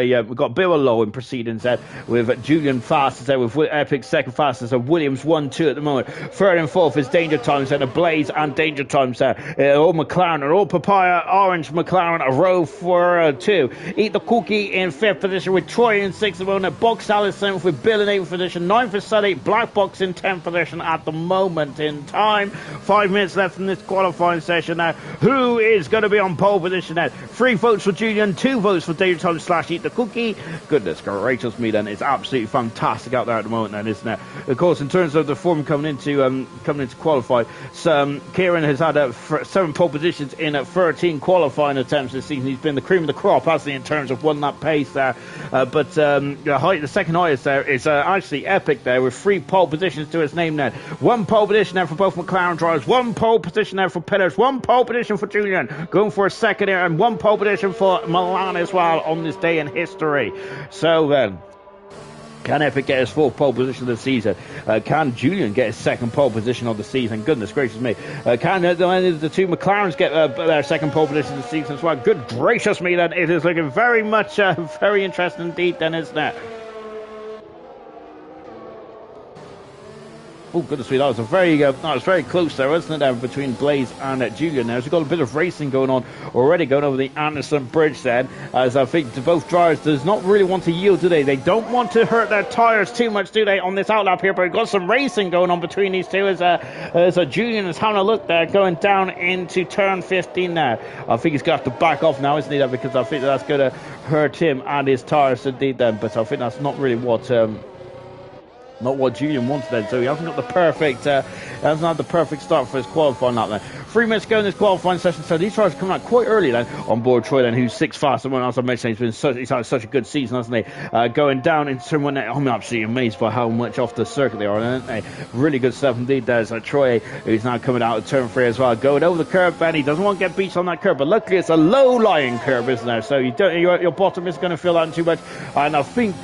Speaker 1: Bill low in proceedings there with Julian fastest there with Epic second fastest, so Williams 1-2 at the moment. Third and fourth is Danger Times there, Blaze and Danger Times there. All McLaren and all Papaya Orange McLaren a row for 2. Eat the Cookie in 5th position with Troy in 6th at the moment. Box Alice 7th with Bill in 8th position. 9th for Sully. Black Box in 10th position at the moment in time. 5 minutes left in this qualifying session now. Who is going to be on pole position now? 3 votes for Julian, 2 votes for Danger Times / Eat the Cookie. Goodness gracious me then, it's absolutely fantastic out there at the moment then, isn't it? Of course, in terms of the form coming into qualify, so, Kieran has had 7 pole positions in 13 qualifying attempts this season. He's been the cream of the crop, hasn't he, in terms of one lap pace there. But the second highest there is actually Epic there with 3 pole positions to his name now. 1 pole position there for both McLaren drivers, 1 pole position there for Pillars, 1 pole position for Julian going for a second here, and 1 pole position for Milan as well on this day in history. So then, can Epic get his 4th pole position of the season? Can Julian get his 2nd pole position of the season? Goodness gracious me. Can the 2 McLarens get their 2nd pole position of the season as well? Good gracious me then, it is looking very much very interesting indeed then, isn't it? Oh, goodness me, that was very close there, wasn't it, between Blaze and Julian there. So we've got a bit of racing going on already, going over the Anderson Bridge then, as I think both drivers does not really want to yield, do they? They don't want to hurt their tyres too much, do they, on this outlap here, but we've got some racing going on between these two as Julian is having a look there, going down into turn 15 now. I think he's going to have to back off now, isn't he, there, because I think that's going to hurt him and his tyres indeed then, but I think that's not really what Julian wants then, so he hasn't got the perfect hasn't had the perfect start for his qualifying lap then. 3 minutes ago in this qualifying session, so these drivers coming out quite early then on board Troy then, who's 6 fast, and as I mentioned, he's had such a good season, hasn't he? Going down into turn 1, I'm absolutely amazed by how much off the circuit they are, aren't they? Really good stuff indeed. There's Troy, who's now coming out of turn 3 as well, going over the curb, and he doesn't want to get beached on that curb, but luckily it's a low-lying curb, isn't there? So your bottom isn't going to feel that too much, and I think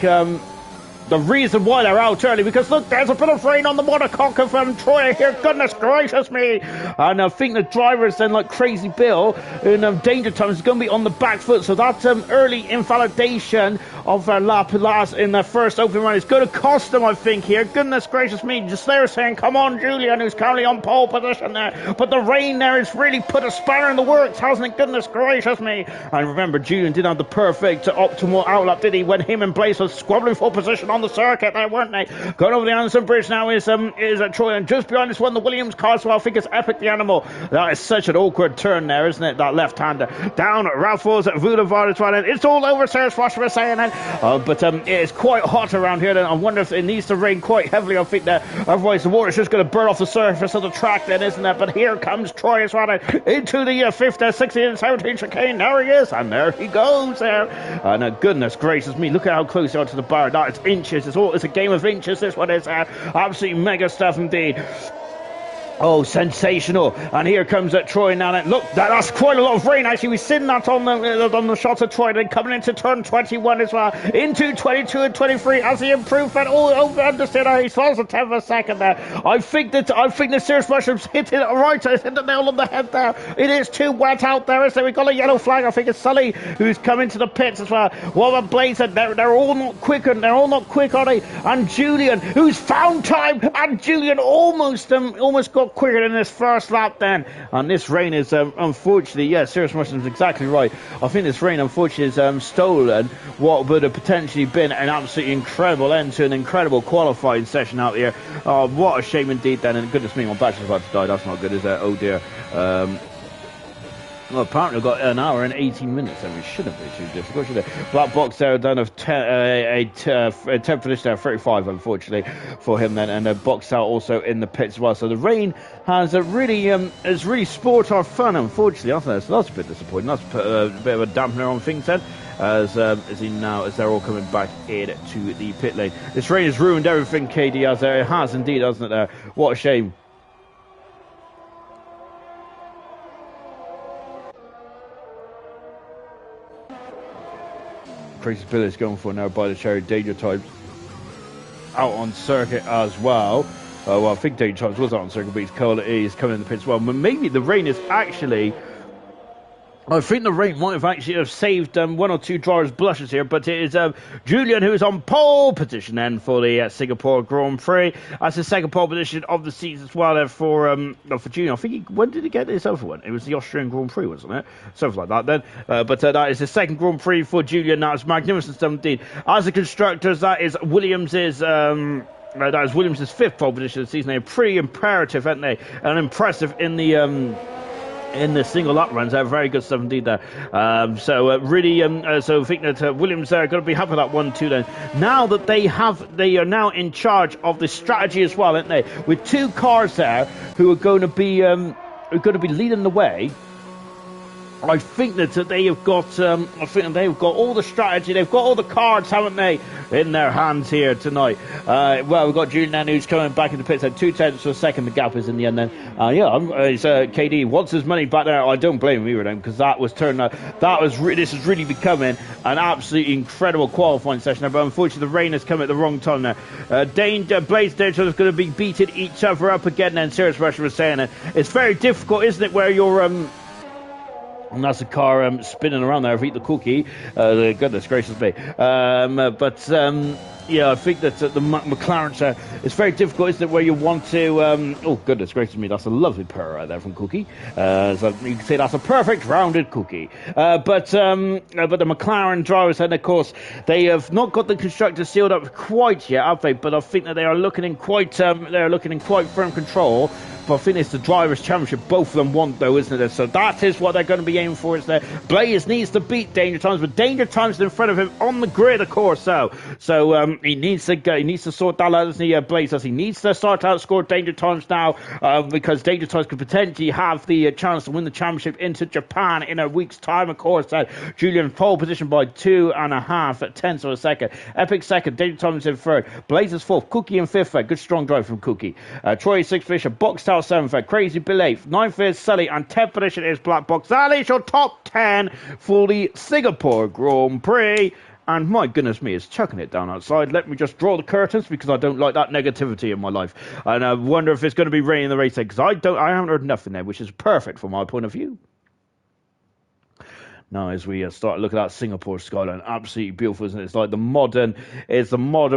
Speaker 1: the reason why they're out early, because look, there's a bit of rain on the monocoque of Troy here, goodness gracious me, and I think the drivers then, like Crazy Bill in danger times, is going to be on the back foot, so that early invalidation of their lap last in their first open run is going to cost them, I think, here. Goodness gracious me, just there saying, come on Julian, who's currently on pole position there, but the rain there has really put a spanner in the works, hasn't it? Goodness gracious me. And remember, Julian didn't have the perfect optimal outlap, did he, when him and Blaze was squabbling for position on the circuit there, weren't they? Going over the Anderson Bridge now is Troy, and just behind this one, the Williams car, so I think it's Epic the Animal. That is such an awkward turn there, isn't it? That left-hander. Down at Ralph's at Boulevard as well, and it's all over, Sarah's Foster was saying that. But it is quite hot around here, then I wonder if it needs to rain quite heavily, I think, that otherwise the water's just going to burn off the surface of the track then, isn't it? But here comes Troy as well, into the 5th, 16 and 17 chicane. There he is, and there he goes there. And goodness gracious me, look at how close they are to the bar. That is inches. It's a game of inches, this one is. Absolutely mega stuff indeed. Oh, sensational. And here comes Troy now. Look, that's quite a lot of rain, actually. We've seen that on the shots of Troy. Then coming into turn 21 as well. Into 22 and 23 as he improved that. Understood. He falls a 10th of a second there. I think the Serious Mushrooms hit it right. Hit the nail on the head there. It is too wet out there, isn't it? We've got a yellow flag. I think it's Sully who's come into the pits as well. What about Blaze? They're all not quick, and they're all not quick, are they? And Julian, who's found time, and Julian almost got quicker than this first lap then. And this rain is unfortunately, Serious Mushrooms is exactly right. I think this rain unfortunately has stolen what would have potentially been an absolutely incredible end to an incredible qualifying session out here. Oh, what a shame indeed then, and goodness me, my battery's about to die. That's not good, is it? Oh dear. Well, apparently I've got an hour and 18 minutes, and we shouldn't be too difficult, should it? Black box there, down of 10 finish there, 35, unfortunately, for him then, and a box out also in the pits as well. So the rain has really spoiled our fun, unfortunately, hasn't it? So that's a bit disappointing. That's put a bit of a dampener on things then, as they're all coming back into the pit lane. This rain has ruined everything, KD, as it has indeed, hasn't it? What a shame. Crazy Bill is going for now by the Cherry. Danger Times out on circuit as well. Well, I think Danger Times was out on circuit, but he's coming in the pits as well. But maybe the rain is actually... I think the rain might have actually saved one or two drivers' blushes here, but it is Julian who is on pole position then for the Singapore Grand Prix. That's the second pole position of the season as well for Julian. I think when did he get this other one? It was the Austrian Grand Prix, wasn't it? Something like that then. But that is the second Grand Prix for Julian. That's magnificent stuff indeed. As the constructors, that is Williams's... that is Williams' 5th pole position of the season. They're pretty imperative, aren't they? And impressive in the single lap runs. They're very good stuff indeed there. So I think that Williams are going to be happy with that 1-2 then. Now that they are now in charge of the strategy as well, aren't they? With two cars there who are going to be leading the way. I think that they have got. They've got all the strategy. They've got all the cards, haven't they, in their hands here tonight? Well, we've got Julian who's coming back in the pits at 2/10 of a second. The gap is in the end. Then, KD wants his money back there. I don't blame him either, then, because that was turning out. This is really becoming an absolutely incredible qualifying session. But unfortunately, the rain has come at the wrong time there. Blaze Danger is going to be beating each other up again. Then, Serious Russia was saying it. It's very difficult, isn't it, where you're And that's a car spinning around there. I've eaten the cookie. Goodness gracious me. Yeah, I think that the McLaren, it's very difficult, isn't it, where you want to... oh, goodness gracious me, that's a lovely purr right there from Cookie. So you can say that's a perfect rounded cookie. But the McLaren drivers, and of course, they have not got the constructors sealed up quite yet, have they? But I think that they are looking in quite firm control. But I think it's the Drivers' Championship both of them want, though, isn't it? So that is what they're going to be aiming for. Is there? Blaze needs to beat Danger Times, but Danger Times is in front of him on the grid, of course. So he needs to go. He needs to sort that out, doesn't he? Blaze does. He needs to start to outscore Danger Times now, because Danger Times could potentially have the chance to win the championship into Japan in a week's time, of course. Julian pole position by 2.5 tenths of a second. Epic second. Danger Times in third. Blaze is fourth. Cookie in fifth. Good strong drive from Cookie. Troy sixth position. Box 7th, Crazy Bill 8th, 9th is Sully, and 10th position is Black Box. That is your top 10 for the Singapore Grand Prix. And my goodness me, it's chucking it down outside. Let me just draw the curtains because I don't like that negativity in my life. And I wonder if it's going to be raining in the race because I haven't heard nothing there, which is perfect from my point of view. Now, as we start looking at Singapore skyline, absolutely beautiful, isn't it? It's like the modern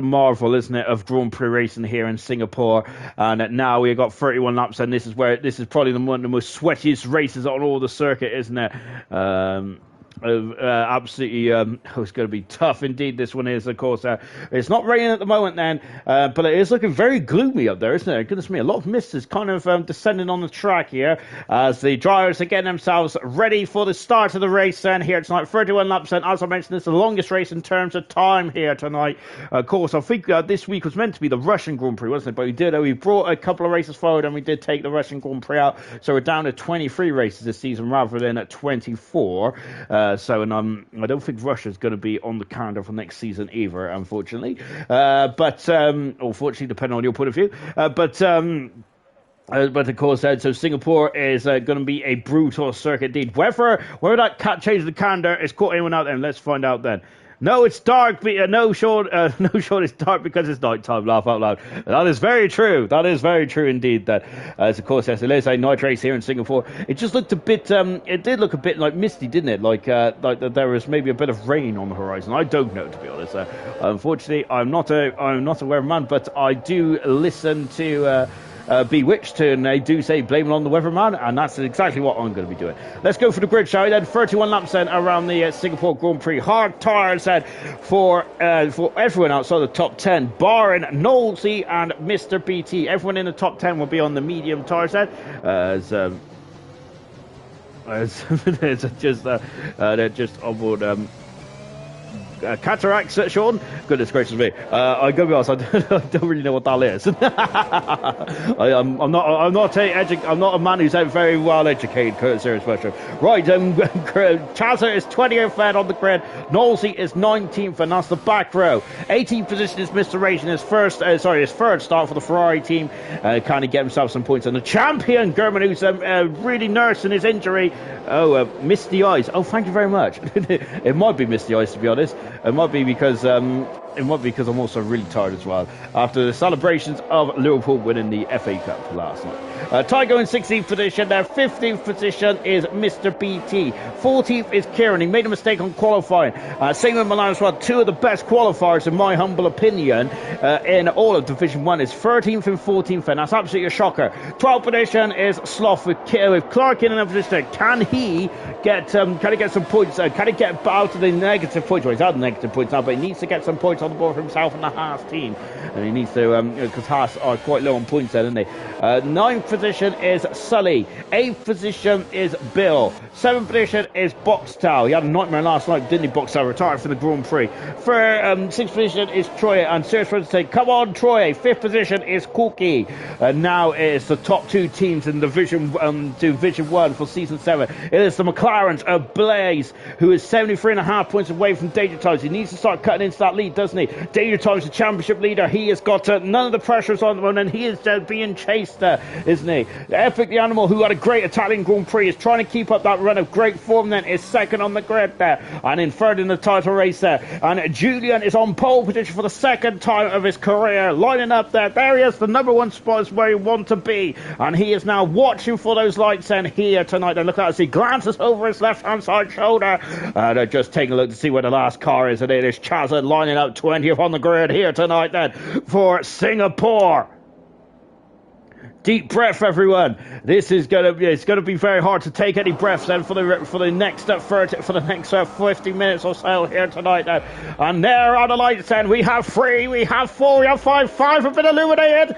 Speaker 1: marvel, isn't it, of Grand Prix racing here in Singapore. And now we've got 31 laps, and this is probably one of the most sweatiest races on all the circuit, isn't it? Absolutely, it's going to be tough indeed. This one is, of course. It's not raining at the moment, then, but it is looking very gloomy up there, isn't it? Goodness me, a lot of mist is kind of descending on the track here as the drivers are getting themselves ready for the start of the race. Then here tonight, 31 laps. And as I mentioned, it's the longest race in terms of time here tonight. Of course, I think this week was meant to be the Russian Grand Prix, wasn't it? But we brought a couple of races forward, and we did take the Russian Grand Prix out, so we're down to 23 races this season rather than at 24. I don't think Russia's going to be on the calendar for next season either, unfortunately. Or fortunately, depending on your point of view. But of course, so Singapore is going to be a brutal circuit indeed. Whether that cat changes the calendar is caught anyone out there, let's find out then. No, it's dark. No, Sean, it's dark because it's night time. Laugh out loud. That is very true. That is very true indeed. That, as of course, yes, it is a night race here in Singapore. It just looked a bit. It did look a bit like misty, didn't it? Like there was maybe a bit of rain on the horizon. I don't know, to be honest. Unfortunately, I'm not a weatherman, but I do listen to. Bewitched, and they do say blame it on the weatherman, and that's exactly what I'm going to be doing. Let's go for the grid, shall we then? 31 laps then around the Singapore Grand Prix. Hard tyres then for everyone outside the top 10, barring Knowlesy and Mr. BT. Everyone in the top 10 will be on the medium tyres then, they're just on board. Cataracts, Sean. Goodness gracious me! I gotta be honest, I don't really know what that is. I'm not a man who's very well educated. Serious question. Right, Chazza is 20th on the grid. Knowlesy is 19th, and that's the back row. 18th position is Mr. Racing. His third start for the Ferrari team. Kind of get himself some points. And the champion German, who's really nursing his injury. Misty eyes. Oh, thank you very much. It might be misty eyes, to be honest. It might be because I'm also really tired as well after the celebrations of Liverpool winning the FA Cup last night. Tygo in 16th position. Their 15th position is Mr. BT. 14th is Kieran. He made a mistake on qualifying. Same with Milan as well. Two of the best qualifiers, in my humble opinion, in all of Division 1 is 13th and 14th, and that's absolutely a shocker. 12th position is Sloth with Clark in another position. Can he get some points? Can he get out of the negative points? Well, he's out of the negative points now, but he needs to get some points on the board for himself and the Haas team. And he needs to, because Haas are quite low on points there, aren't they? 9th position is Sully. 8th position is Bill. 7th position is Boxtel. He had a nightmare last night, didn't he, Boxtel? Retired from the Grand Prix. 6th position is Troy. And serious friends say, come on, Troy. 5th position is Cookie. And now it's the top two teams in Division 1 for Season 7. It is the McLarens of Blaze, who is 73.5 points away from Danger Times. He needs to start cutting into that lead, doesn't isn't he? Danger Time's the championship leader. He has got none of the pressures on him, and he is being chased, isn't he? Epic the Animal, who had a great Italian Grand Prix, is trying to keep up that run of great form. Then is second on the grid there, and in third in the title race there. And Julian is on pole position for the second time of his career, lining up there. There he is, the number one spot is where he wants to be, and he is now watching for those lights and here tonight. And look at as he glances over his left-hand side shoulder, and just taking a look to see where the last car is, and it is Chazza lining up 20th on the grid here tonight then for Singapore. Deep breath, everyone. This is it's gonna be very hard to take any breaths then for the next 50 minutes or so here tonight then. And there are the lights then. We have 3, we have 4, we have 5. 5 have been illuminated.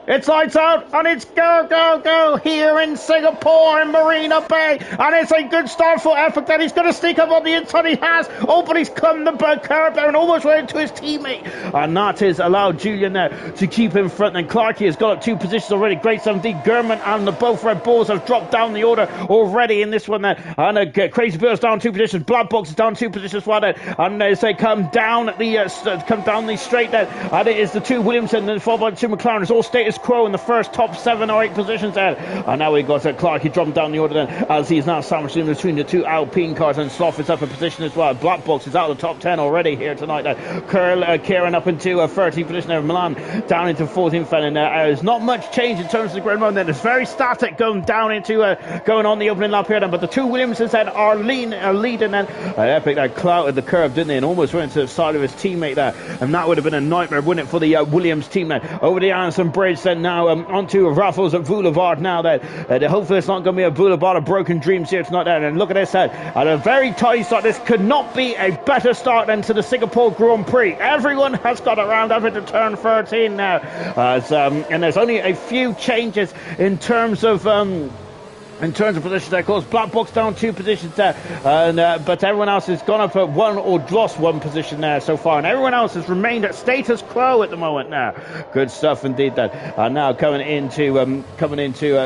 Speaker 1: It's lights out, and it's go, go, go here in Singapore in Marina Bay. And it's a good start for Epic. Then he's going to sneak up on the inside. He has. Oh, but he's come the curb there and almost ran into his teammate. And that has allowed Julian there to keep in front. And Clarkey has got up 2 positions already. Great 17. Gurman and the both Red Bulls have dropped down the order already in this one there. And Crazy Bill's down 2 positions. Black Box is down 2 positions as well there. And as they come down the straight there, and it is the 2 Williamson and followed by the 2 McLaren. It's all status quo in the first top 7 or 8 positions there. And now we got Clarkey dropping down the order then, as he's now sandwiched in between the 2 Alpine cars, and Sloth is up in position as well. Black Box is out of the top 10 already here tonight. Kieran up into 13th position there. Milan down into 14th, and there's not much change in terms of the ground run then. It's very static going down into going on the opening lap here then, but the 2 Williamsons then are leading then. Epic that clouted the curve, didn't they, and almost went to the side of his teammate there, and that would have been a nightmare, wouldn't it, for the Williams team then. Over the Anderson Bridge then now onto Raffles at Boulevard now then. Hopefully it's not going to be a boulevard of broken dreams here tonight then. And look at this at a very tight start. This could not be a better start than to the Singapore Grand Prix. Everyone has got around up into turn 13 now, and there's only a few changes in terms of positions there. Of course, Black Box down 2 positions there, and but everyone else has gone up at 1 or lost 1 position there so far, and everyone else has remained at status quo at the moment now. Good stuff indeed then. And now coming into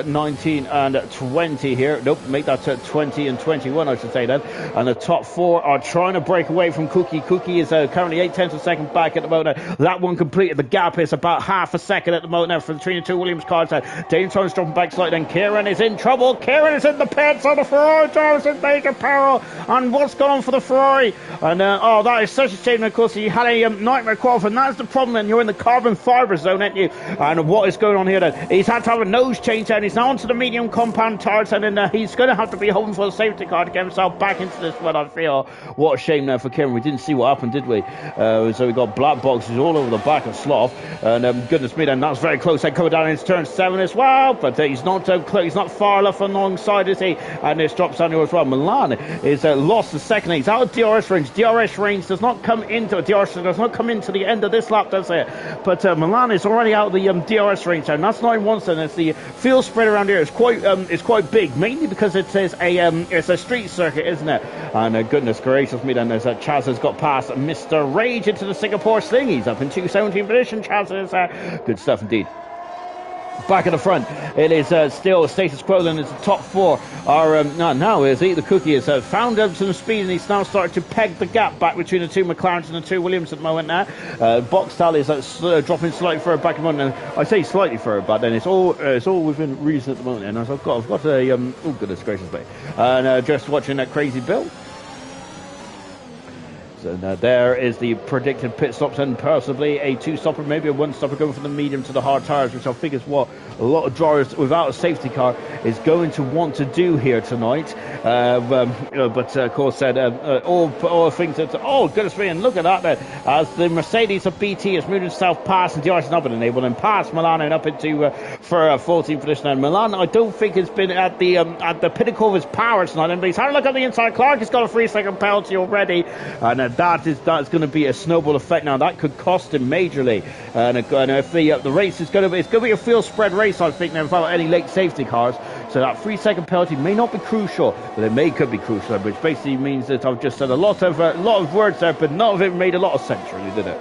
Speaker 1: 19 and 20 here. Nope, make that 20 and 21 I should say then. And the top 4 are trying to break away from Cookie. Cookie is currently 8/10 of a second back at the moment. That one completed. The gap is about half a second at the moment now for between the 2 Williams cars. Dane Thomas dropping back slightly, and Kieran is in trouble. Kieran is in the pits, and the Ferrari driver is in major peril. And what's going on for the Ferrari? And that is such a shame. Of course, he had a nightmare qualifying. That's the problem. And you're in the carbon fibre zone, aren't you? And what is going on here? Then he's had to have a nose change, and he's now onto the medium compound tires, and then he's going to have to be hoping for a safety car to get himself back into this one. I feel what a shame there for Kieran. We didn't see what happened, did we? So we got black boxes all over the back of Sloth, and goodness me, then that's very close. Then coming down into turn 7 as well, but he's not close. He's not far enough alongside, is he? And this drops down here as well. Milan is lost the second. He's out of DRS range. DRS range does not come into the end of this lap, does it? But Milan is already out of the DRS range, and that's not in once. And it's the field spread around here is quite big, mainly because it's a street circuit, isn't it? And goodness gracious me, then there's Chaz has got past Mr. Rage into the Singapore Sling. He's up in 217 position. Chaz is good stuff indeed. Back at the front, it is still status quo. Then it's the top 4 are now is the Cookie has found some speed, and he's now started to peg the gap back between the 2 McLarens and the 2 Williams at the moment now. Boxtel is dropping slightly further back at the moment. I say slightly further, but then it's all within reason at the moment. And I've got a oh goodness gracious me, and just watching that Crazy Bill. And there is the predicted pit stops, and possibly a 2-stopper, maybe a 1-stopper going from the medium to the hard tyres, which I think is what a lot of drivers without a safety car is going to want to do here tonight. But of course, all things that, oh goodness me, and look at that then, as the Mercedes of BT is moving south past, and DRS has not been enabled, and past Milan and up into for 14th position. And Milan, I don't think has been at the pinnacle of his power tonight. But he's had a look at the inside. Clark has got a 3-second penalty already, and that's going to be a snowball effect now. That could cost him majorly. And if the race is going to be a field spread race, I think, now without any late safety cars. So that 3-second penalty may not be crucial, but it could be crucial, which basically means that I've just said a lot of words there, but none of it made a lot of sense, really, did it?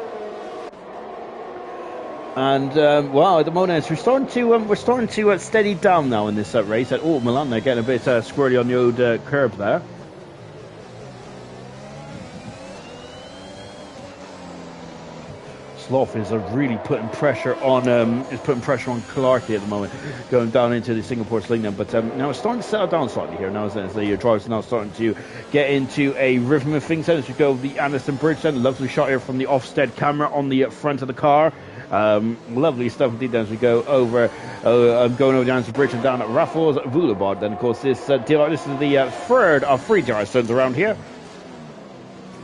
Speaker 1: And well, at the moment we're starting to steady down now in this race. Oh, Milan, they're getting a bit squirrely on the old curb there. Sloth is really putting pressure on Clarkey at the moment, going down into the Singapore sling now. But now it's starting to settle down slightly here now, as the drivers are now starting to get into a rhythm of things. As we go the Anderson Bridge, then lovely shot here from the Ofsted camera on the front of the car. Lovely stuff indeed as we go over. I'm going over the Anderson Bridge and down at Raffles Boulevard. Then of course this is the third of 3 dry stones around here.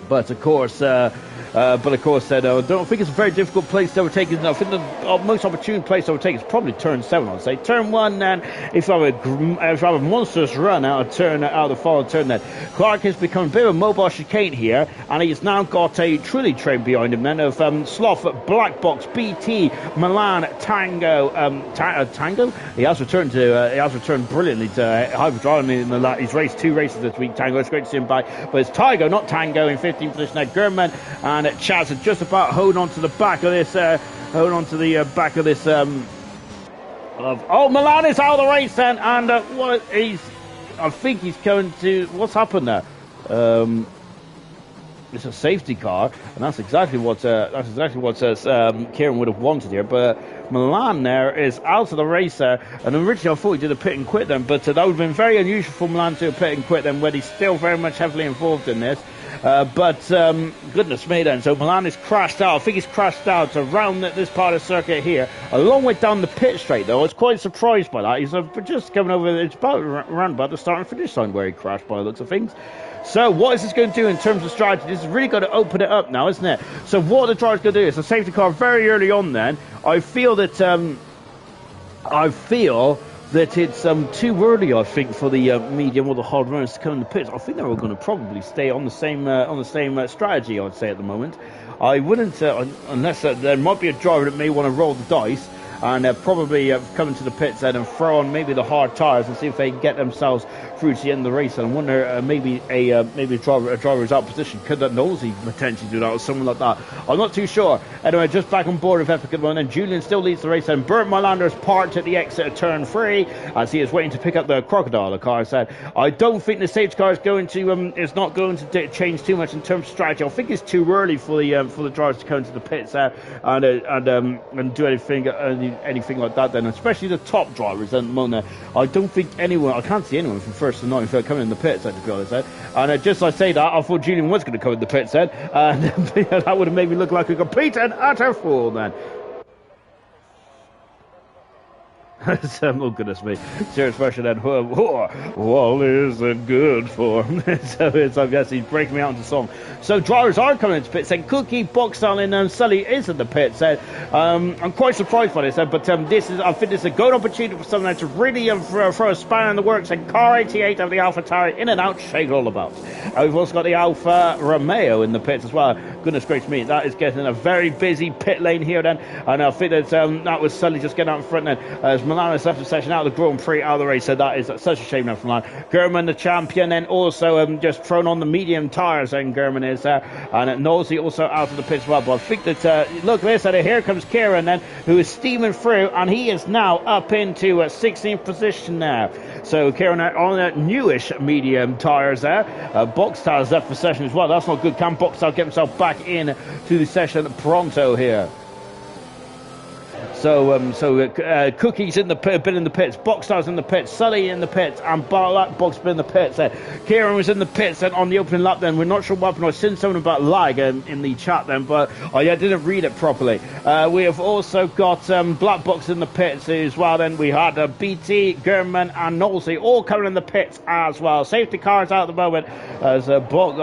Speaker 1: But of course, I don't think it's a very difficult place to overtake. I think the most opportune place to overtake is probably turn 7, I'd say. Turn 1, then, if I have a monstrous run out of the following turn, then Clark has become a bit of a mobile chicane here, and he's now got a trolley train behind him, then, of Sloth, Black Box, BT, Milan, Tango. Tango? He has returned brilliantly to Hyperdrive. He's raced 2 races this week, Tango. It's great to see him back. But it's Tygo, not Tango, in 15th position at Gurman, and Chaz is just about holding on to the back of this. Milan is out of the race then, and I think he's going to. What's happened there? It's a safety car, and that's exactly what Kieran would have wanted here. But Milan there is out of the race there, and originally I thought he did a pit and quit then, but that would have been very unusual for Milan to do a pit and quit then, when he's still very much heavily involved in this. Goodness me then, so Milan is crashed out. I think he's crashed out around this part of the circuit here, a long way down the pit straight though. I was quite surprised by that. He's just coming over, it's around about the start and finish line where he crashed by the looks of things. So what is this going to do in terms of strategy? This is really going to open it up now, isn't it? So what the driver's going to do is a safety car very early on then. I feel that it's too early, I think, for the medium or the hard runners to come in the pits. I think they're all going to probably stay on the same strategy, I'd say, at the moment. I wouldn't, unless there might be a driver that may want to roll the dice and probably come into the pits then and throw on maybe the hard tyres and see if they can get themselves through to the end of the race. And I wonder, maybe a driver is out of position. Could that Nosey potentially do that or something like that? I'm not too sure. Anyway, just back on board with Epic at the moment, and Julian still leads the race, and Bert Mylander is parked at the exit of turn 3 as he is waiting to pick up the Crocodile. The car said, I don't think the safety car is not going to change too much in terms of strategy. I think it's too early for the drivers to come into the pits and do anything like that then, especially the top drivers at the moment. I can't see anyone from first to ninth coming in the pits, to be honest. And just as I say that, I thought Julian was going to come in the pits then, and that would have made me look like a complete and utter fool then. Oh goodness me, serious version then. What is it good for? So yes, he's breaking me out into song. So drivers are coming into pits, and Cookie, Boxall and Sully is in the pits. I'm quite surprised by this, but I think this is a good opportunity for someone to really throw a spanner in the works, and car 88 of the Alpha Tauri in and out, shake all about. We've also got the Alfa Romeo in the pits as well. Goodness gracious me, that is getting a very busy pit lane here then, and I think that was Sully just getting out in front then, as Milan has left the session out of the Grand Prix, out of the race, so that is such a shame now for Milan. Gurman the champion, and also just thrown on the medium tyres, and Gurman is there, and Nosey also out of the pits as well. But I think that, look at this, and here comes Kieran then, who is steaming through, and he is now up into 16th position now. So Kieran on that newish medium tyres there. Boxall has left the session as well. That's not good. Can Boxall get himself back in to the session pronto here? So Cookie's in the pit, been in the pits, Boxall's in the pits, Sully in the pits, and Box been in the pits. Kieran was in the pits then on the opening lap then. We're not sure what happened. I've seen something about lag in the chat then, but I didn't read it properly. We have also got Black Box in the pits as well then. We had BT, Gurman and Nosey all coming in the pits as well. Safety cars out at the moment as I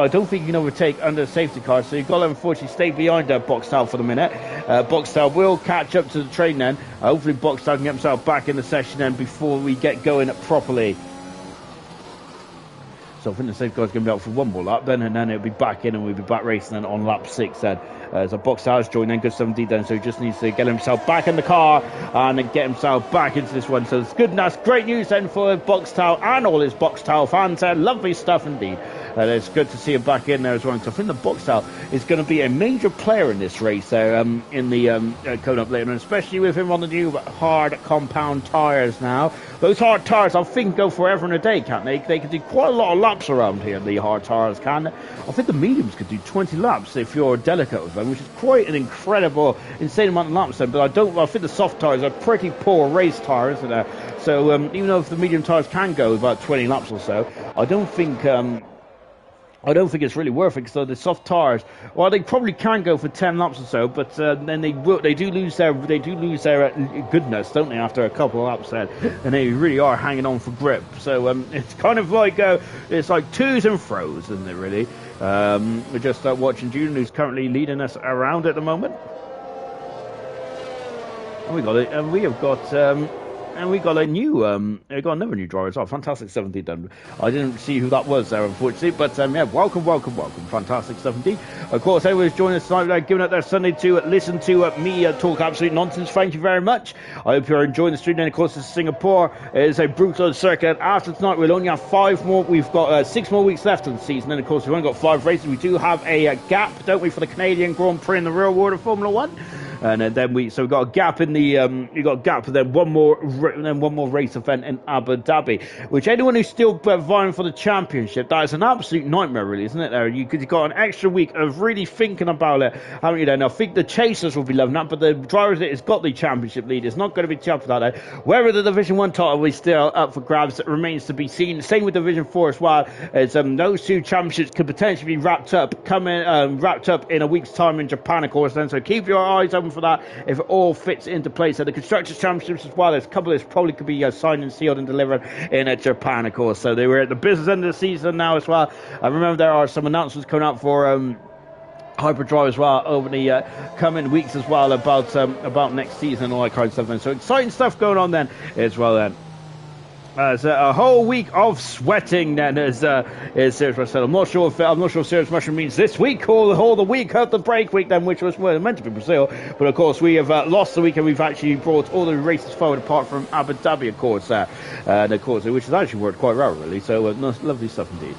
Speaker 1: don't think you can overtake under safety cars, so you've got to unfortunately stay behind Boxall for the minute. Boxall will catch up to the train then. Hopefully Boxall can get himself back in the session then before we get going properly. So I think the safety car's going to be out for one more lap then, and then it'll be back in, and we'll be back racing then on lap 6 then. So Boxall has joined then, good 17 then, so he just needs to get himself back in the car and get himself back into this one. So it's good, and that's great news then for Boxall and all his Boxall fans. Lovely stuff indeed. And it's good to see him back in there as well. Because I think the Boxtel is going to be a major player in this race there in the coming up later, and especially with him on the new hard compound tyres now. Those hard tyres, I think, go forever and a day, can't they? They can do quite a lot of laps around here, the hard tyres can. I think the mediums could do 20 laps if you're delicate with them, which is quite an incredible, insane amount of laps then. But I think the soft tyres are pretty poor race tyres, isn't there? So even though if the medium tyres can go about 20 laps or so, I don't think it's really worth it, because the soft tyres, well, they probably can go for 10 laps or so, but then they do lose their goodness, don't they, after a couple of laps then, and they really are hanging on for grip. So it's kind of like it's like twos and fros, isn't it, really? We're just watching Julian, who's currently leading us around at the moment. And we got it, and we have got. And we got a new, we got another new driver as well. Fantastic 70 done. I didn't see who that was there, unfortunately. But yeah, welcome. Fantastic 70. Of course, everyone's joining us tonight, giving up their Sunday to listen to me talk absolute nonsense. Thank you very much. I hope you're enjoying the stream. And of course, Singapore is a brutal circuit. After tonight, we'll only have 5 more. We've got 6 more weeks left of the season. And of course, we've only got 5 races. We do have a gap, don't we, for the Canadian Grand Prix in the real world of Formula 1. And then we've got a gap in the and then one more race event in Abu Dhabi, which anyone who's still vying for the championship, that is an absolute nightmare, really, isn't it? There, you've got an extra week of really thinking about it, haven't you? Then I think the chasers will be loving that, but the drivers that has got the championship lead is not going to be too up for that. Whether the Division 1 title is still up for grabs, it remains to be seen. Same with Division 4 as well, as those 2 championships could potentially be wrapped up in a week's time in Japan, of course. Then, so keep your eyes open for that if it all fits into place. So the Constructors Championships as well, there's a couple that probably could be signed and sealed and delivered in Japan, of course. So they were at the business end of the season now as well. I remember there are some announcements coming out for Hyperdrive as well over the coming weeks as well about next season and all that kind of stuff. And so exciting stuff going on then as well then. So a whole week of sweating then is Serious Mushroom. I'm not sure if Serious Mushroom means this week or the week of the break week then, which was meant to be Brazil. But of course we have lost the week, and we've actually brought all the races forward apart from Abu Dhabi, of course, and of course, which has actually worked quite well, really. So lovely stuff indeed.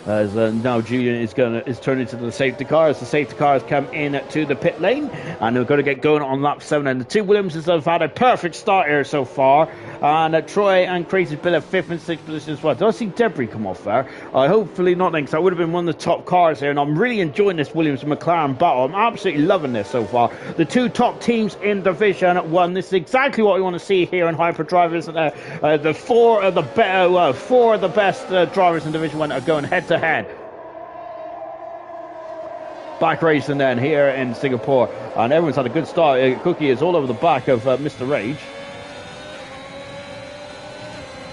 Speaker 1: As now Julian is turning to the safety car as the safety cars come in to the pit lane, and we're going to get going on lap 7. And the 2 Williamses have had a perfect start here so far, and Troy and Crazy Bill have 5th and 6th positions as well. Did I see debris come off there? Hopefully not, then, because that would have been one of the top cars here, and I'm really enjoying this Williams and McLaren battle. I'm absolutely loving this so far. The 2 top teams in Division 1. This is exactly what we want to see here in Hyperdrive, isn't it? The 4 of the best drivers in Division 1 are going head to head. Back racing then here in Singapore, and everyone's had a good start. Cookie is all over the back of Mr. Rage,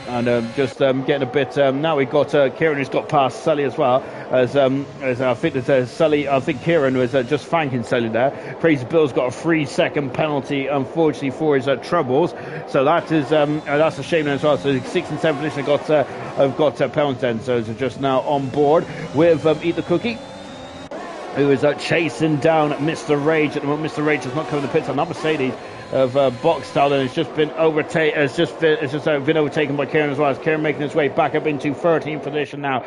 Speaker 1: and just getting a bit. Now we've got Kieran, who's got past Sully as well. As I think that Sully, I think Kieran was just thanking Sully there. Crazy Bill's got a 3-second penalty, unfortunately, for his troubles. So that's a shame as well. So 6th and 7th position have got penalties then. So it's just now on board with Eat the Cookie, who is chasing down Mr. Rage at the moment. Mr. Rage has not come in the pits on that Mercedes of Boxtel, and it's just been been overtaken by Kieran as well. As Kieran making his way back up into 13th position now.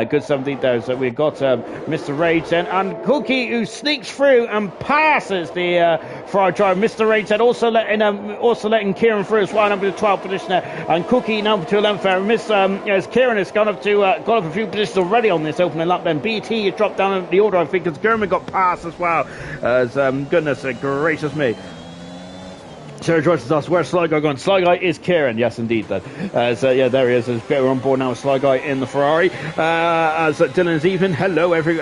Speaker 1: Good 17 there. So we've got Mr. Rage then, and Cookie, who sneaks through and passes the for our driver. Mr. Rage then also letting Kieran through as well, number 12th position there, and Cookie number 11th there. As Kieran has gone up a few positions already on this opening lap. Then BT has dropped down the order, I think, because German got passed as well. As goodness gracious me. Sarah Joyce has asked, where's Sly Guy gone? Sly Guy is Kieran, yes indeed then. Yeah, there he is. We're on board now with Sly Guy in the Ferrari. As Dylan is even. Hello to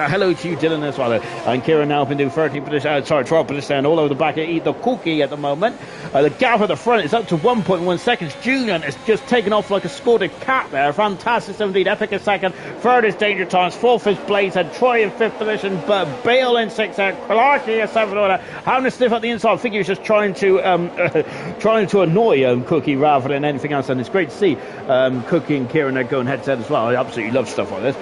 Speaker 1: you, Dylan, as well. And Kieran now up into 13th position, 12th position, all over the back. Eat the Cookie at the moment. The gap at the front is up to 1.1 seconds. Julian is just taken off like a scolded cat there. Fantastic indeed. Epic is 2nd. 3rd is Danger Times. 4th is Blaze. And Troy in 5th position. But Bale in 6th. Clarky is 7th. Having a sniff at the inside. I think he was just trying to trying to annoy Cookie rather than anything else, and it's great to see Cookie and Kieran are going head to head as well. I absolutely love stuff like this.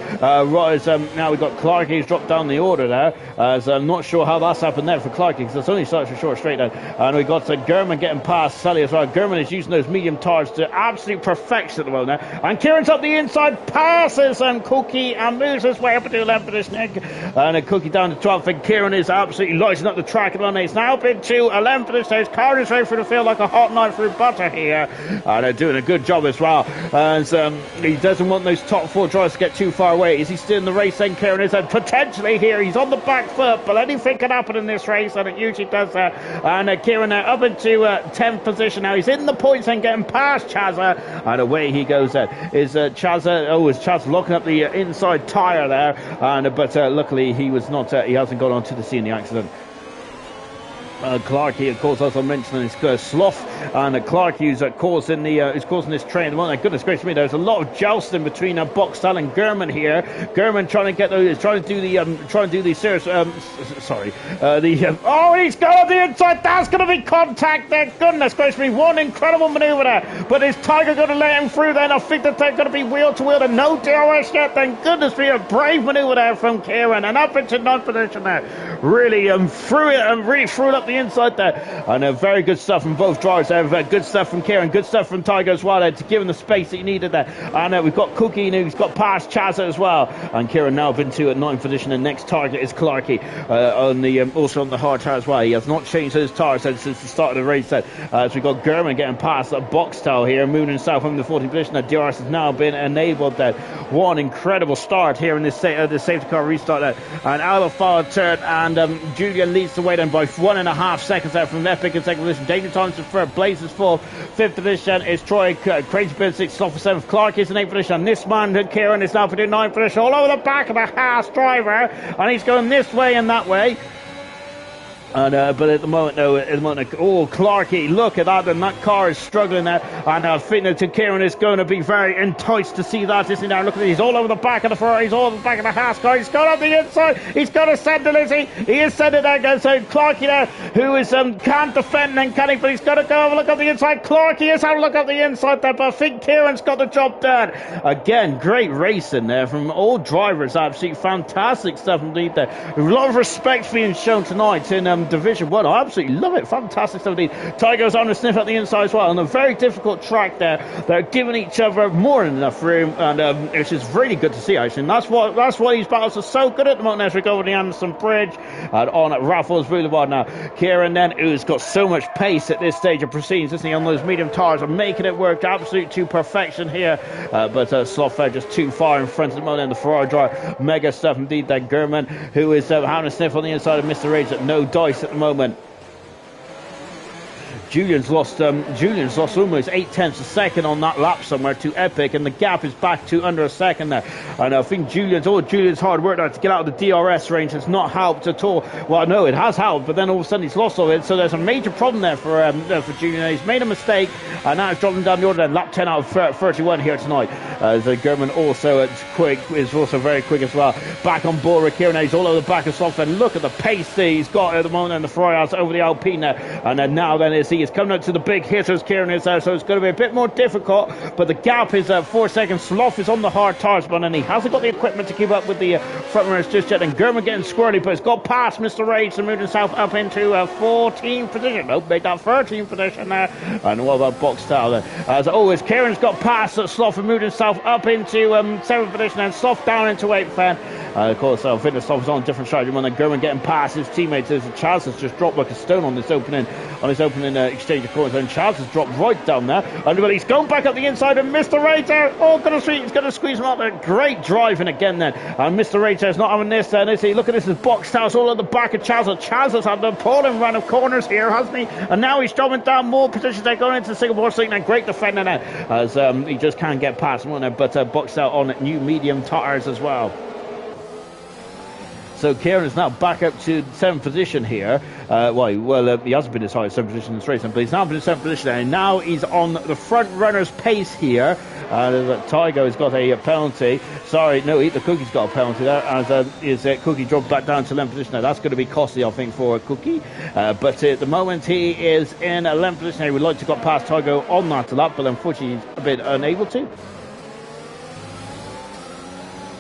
Speaker 1: Now we've got Clark, he's dropped down the order there, so I'm not sure how that's happened there for Clark, because it's only such a short straight down, and we've got Gurman getting past Sally as well. Gurman is using those medium tires to absolute perfection at the moment now, and Kieran's up the inside, passes Cookie and moves his way up into 11th position, and Cookie down to 12th, and Kieran is absolutely lighting up the track at the moment. He's now up into 11th position. His car is ready for the field like a hot knife through butter here, and they're doing a good job as well, and he doesn't want those top four drivers to get too far away. Is he still in the race then? Kieran is potentially here, he's on the back foot, but anything can happen in this race, and it usually does that, and Kieran now up into 10th position now. He's in the points and getting past Chazza, and away he goes then. Is Chazza locking up the inside tyre there, but luckily he was not, he hasn't gone on to the scene of the accident. Clark, of course, as I mentioned, is Sloth, and Clark is causing this train. Well, goodness gracious me, there's a lot of jousting between Boxtel and Gurman here. Gurman trying to do the serious. He's got on the inside. That's going to be contact there. Goodness gracious me, one incredible manoeuvre there. But is Tiger going to let him through? Then I think that they're going to be wheel to wheel and no DRS yet. Then goodness me, a brave manoeuvre there from Kieran, and up into 9th position there. Really threw it up the inside there, and very good stuff from both drivers there. Good stuff from Kieran, good stuff from Tiger as well there, to give him the space that he needed there. And we've got Cookie who's got past Chazza as well, and Kieran now been to at 9th position. The next target is Clarkey also on the hard tire as well. He has not changed his tire since the start of the race there. So we've got Gurman getting past Boxtel here, moving south from the 14th position. The DRS has now been enabled there. One incredible start here in this safety car restart there, and Alba followed third, and Julian leads the way then by 1.5 seconds there from Epic in second position. Danger Thompson for Blazes fourth. 5th position is Troy Crazy Bird 6th. Sloth for 7th. Clark is in 8th position. And this man, Kieran, is now for the 9th position, all over the back of the Haas driver, and he's going this way and that way. But at the moment, Clarkey, look at that, and that car is struggling there, and I think that Kieran is going to be very enticed to see that, isn't he? Now look at it, he's all over the back of the Ferrari, he's all over the back of the Haas car, he's got on the inside, he's got to send it, is he is sending there, so Clarkey there, who is can't defend and can he, but he's got to go have a look at the inside. Clarkey is having a look at the inside there, but I think Kieran's got the job done. Again, great racing there from all drivers, absolutely fantastic stuff indeed there. A lot of respect being shown tonight in Division 1. I absolutely love it. Fantastic stuff indeed. Tiger's on a sniff at the inside as well, on a very difficult track there. They're giving each other more than enough room, and it's just really good to see, actually. And that's why these battles are so good at the moment as we go over the Anderson Bridge and on at Raffles Boulevard now. Kieran then, who's got so much pace at this stage of proceedings, isn't he, on those medium tires, are making it work absolute to perfection here. But Sloth just too far in front of the moment, and the Ferrari driver, mega stuff indeed. That Gurman, who is having a sniff on the inside of Mr. Rage at no dice at the moment. Julian's lost almost 0.8 a second on that lap somewhere to Epic, and the gap is back to under a second there. And I think Julian's hard work there to get out of the DRS range has not helped at all. Well, no, it has helped, but then all of a sudden he's lost all of it. So there's a major problem there for Julian. He's made a mistake, and now it's dropping down the order. Then lap 10 out of 31 here tonight. The Gurman also is also very quick as well. Back on board with Kieran. He's all over the back of Sloth, and look at the pace that he's got at the moment, and the Ferrari has over the Alpine there. And then now then is he is coming up to the big hitters. Kieran is there, so it's going to be a bit more difficult, but the gap is 4 seconds. Sloth is on the hard tires, but he hasn't got the equipment to keep up with the front runners just yet. And Gurman getting squirrely, but it's got past Mr. Rage and moved himself up into 14th position. Nope, make that 13th position there. And what about Boxtel then? As always, Kieran's got past Sloth and moved himself up into 7th position, and Sloth down into 8th then. Of course, Fitness Sloth is on a different strategy. When Gurman getting past his teammates, as Chaz has just dropped like a stone on this opening exchange of course, and Chaz has dropped right down there, but he's going back up the inside, and Mr. Rage there, he's going to squeeze him out there. Great driving again then, and Mr. Rage is not having this then, is he? Look at this, is Boxtel all at the back of Chaz. Chaz has had the appalling run of corners here, hasn't he? And now he's dropping down more positions. They're going into Singapore Street, and great defending there, as he just can't get past him, but Boxtel on new medium tires as well. So Kieran is now back up to 7th position here. He hasn't been as high as 7th position in this race, but he's now been in 7th position, and now he's on the front runner's pace here. Tiger has got a penalty. Sorry, no, Eat the Cookie's got a penalty there, as Cookie dropped back down to 11th position. Now that's going to be costly, I think, for Cookie. But at the moment he is in 11th position. He would like to got past Tiger on that lap, but unfortunately he's a bit unable to.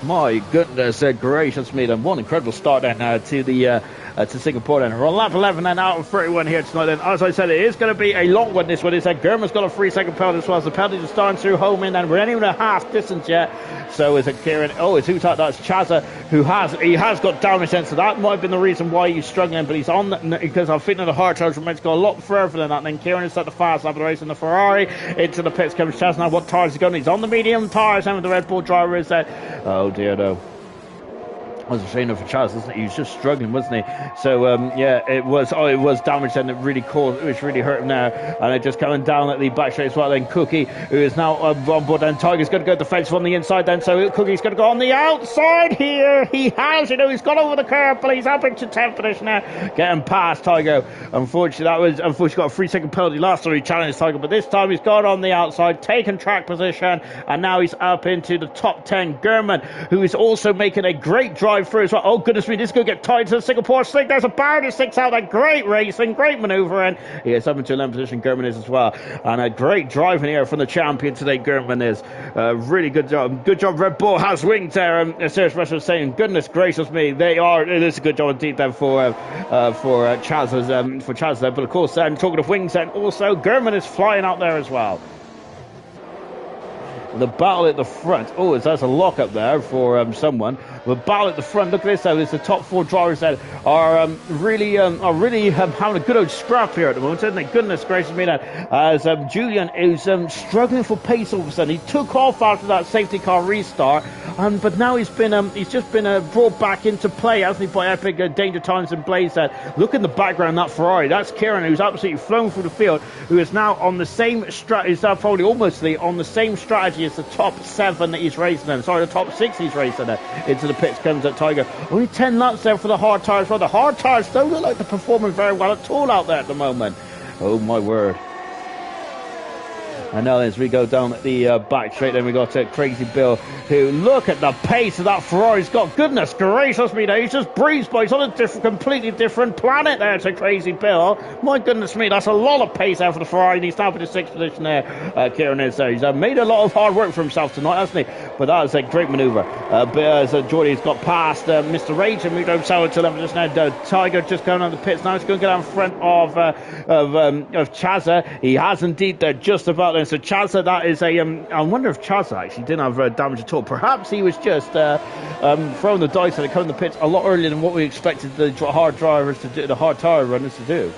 Speaker 1: My goodness gracious me, then what an incredible start then to Singapore then. We're on lap 11 then, out of 31 here tonight then. As I said, it is going to be a long one, this one. It's Gurman's got a 3-second penalty as well, so the penalties are starting through home in, and we're not even a half distance yet. So is it Kieran? Oh, it's that's Chazza, who has got damage then, so that might have been the reason why he's struggling, but he's on, because I'm thinking the hard charge meant to go a lot further than that. And then Kieran is at the fast lap of the race in the Ferrari. Into the pits comes Chazza. Now what tires is going? He's on the medium tires, and the Red Bull driver is there. Oh dear, no. I was ashamed of for Charles, wasn't he? He was just struggling, wasn't he? So, it was damage then that really caused, which really hurt him now. And it just coming down at the back straight as well. Then Cookie, who is now on board, and Tiger's going to go defensive on the inside then. So Cookie's going to go on the outside here. He has, he's got over the curve, but he's up into 10th position now, getting past Tiger. Unfortunately, got a 3-second penalty last time he challenged Tiger, but this time he's gone on the outside, taken track position, and now he's up into the top 10. Gurman, who is also making a great drive through as well. Oh goodness me, this is going to get tied to the Singapore slick. There's a barrier that sticks out there. Great racing, great manoeuvring. He is up into 11th position, Gurman is as well. And a great driving here from the champion today, Gurman is. Really good job. Good job, Red Bull has winged there. Serious Russia was saying, goodness gracious me, it is a good job indeed then for Chaz there. But of course, talking of wings, and also Gurman is flying out there as well. The battle at the front. Oh, that's a lock up there for someone. The battle at the front. Look at this, though. It's the top 4 drivers that are really having a good old scrap here at the moment, isn't they? Goodness gracious me, that as Julian is struggling for pace all of a sudden. He took off after that safety car restart, but now he's just been brought back into play, hasn't he, by Epic Danger Times and Blaze. Look in the background, that Ferrari. That's Kieran, who's absolutely flown through the field, who is now on the same strategy, probably almost on the same strategy as the top 7 that he's racing in. Sorry, the top 6 he's racing in. Into the pits comes at Tiger. Only 10 laps there for the hard tyres. Well, the hard tyres don't look like they're performing very well at all out there at the moment. Oh my word. And now as we go down the back straight, then we got Crazy Bill, who, look at the pace of that Ferrari's got. Goodness gracious me, he's just breezed by. He's on a completely different planet there to Crazy Bill. My goodness me, that's a lot of pace out for the Ferrari, and he's now in the 6th position there. Kieran is there. He's made a lot of hard work for himself tonight, hasn't he? But that was a great manoeuvre. But as Jordy's got past Mr. Rage and moved himself to 11th position now. Tiger just going on the pits now. He's going to get out in front of Chazza. He has indeed just about there. So Chazza, that is I wonder if Chazza actually didn't have damage at all. Perhaps he was just throwing the dice and coming the pits a lot earlier than what we expected the hard drivers to do, the hard tyre runners to do.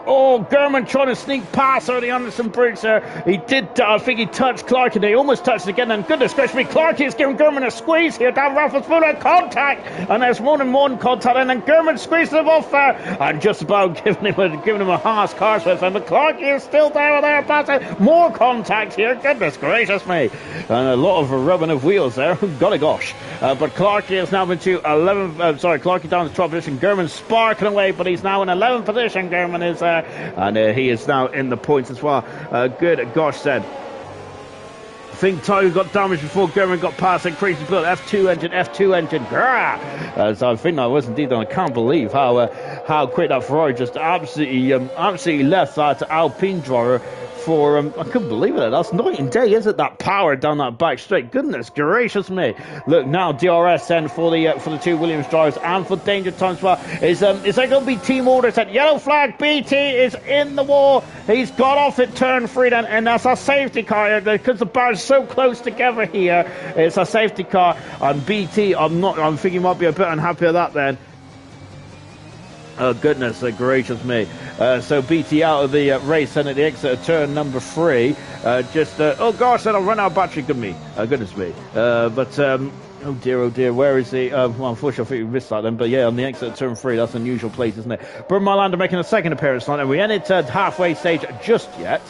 Speaker 1: Oh, Gurman trying to sneak past early on some brutes there. He did, I think he touched Clark, and he almost touched it again. And goodness gracious me, Clark is giving Gurman a squeeze here down Raffles full of contact. And there's more than one contact, and then Gurman squeezes him off there. And just about giving him a harsh car with him. But Clark is still there passing. More contact here, goodness gracious me. And a lot of rubbing of wheels there, golly gosh. But Clark is now into 11th, Clark is down to 12th position. Gurman's sparking away, but he's now in 11th position. Gurman is there. And he is now in the points as well. Good gosh said. I think Tiger got damaged before Gurman got past that Crazy Bill. F2 engine. So I think that was indeed. I can't believe how quick that Ferrari just absolutely left that Alpine driver. I couldn't believe it. That's night and day, isn't it? That power down that back straight. Goodness gracious me. Look now, DRS then for the 2 Williams drivers and for Danger Times as well. Is there going to be team orders at yellow flag? BT is in the wall. He's got off at turn 3 then, and that's a safety car because the bar's so close together here. It's a safety car, and BT, I'm thinking he might be a bit unhappy with that then. Oh goodness gracious me. So BT out of the race and at the exit of turn number 3. Oh gosh, that'll run out of battery, goodness me. Oh dear, where is he? Well, unfortunately, I think we missed that then. But yeah, on the exit of turn 3, that's an unusual place, isn't it? Burn Mylander making a second appearance tonight, and we ain't at halfway stage just yet.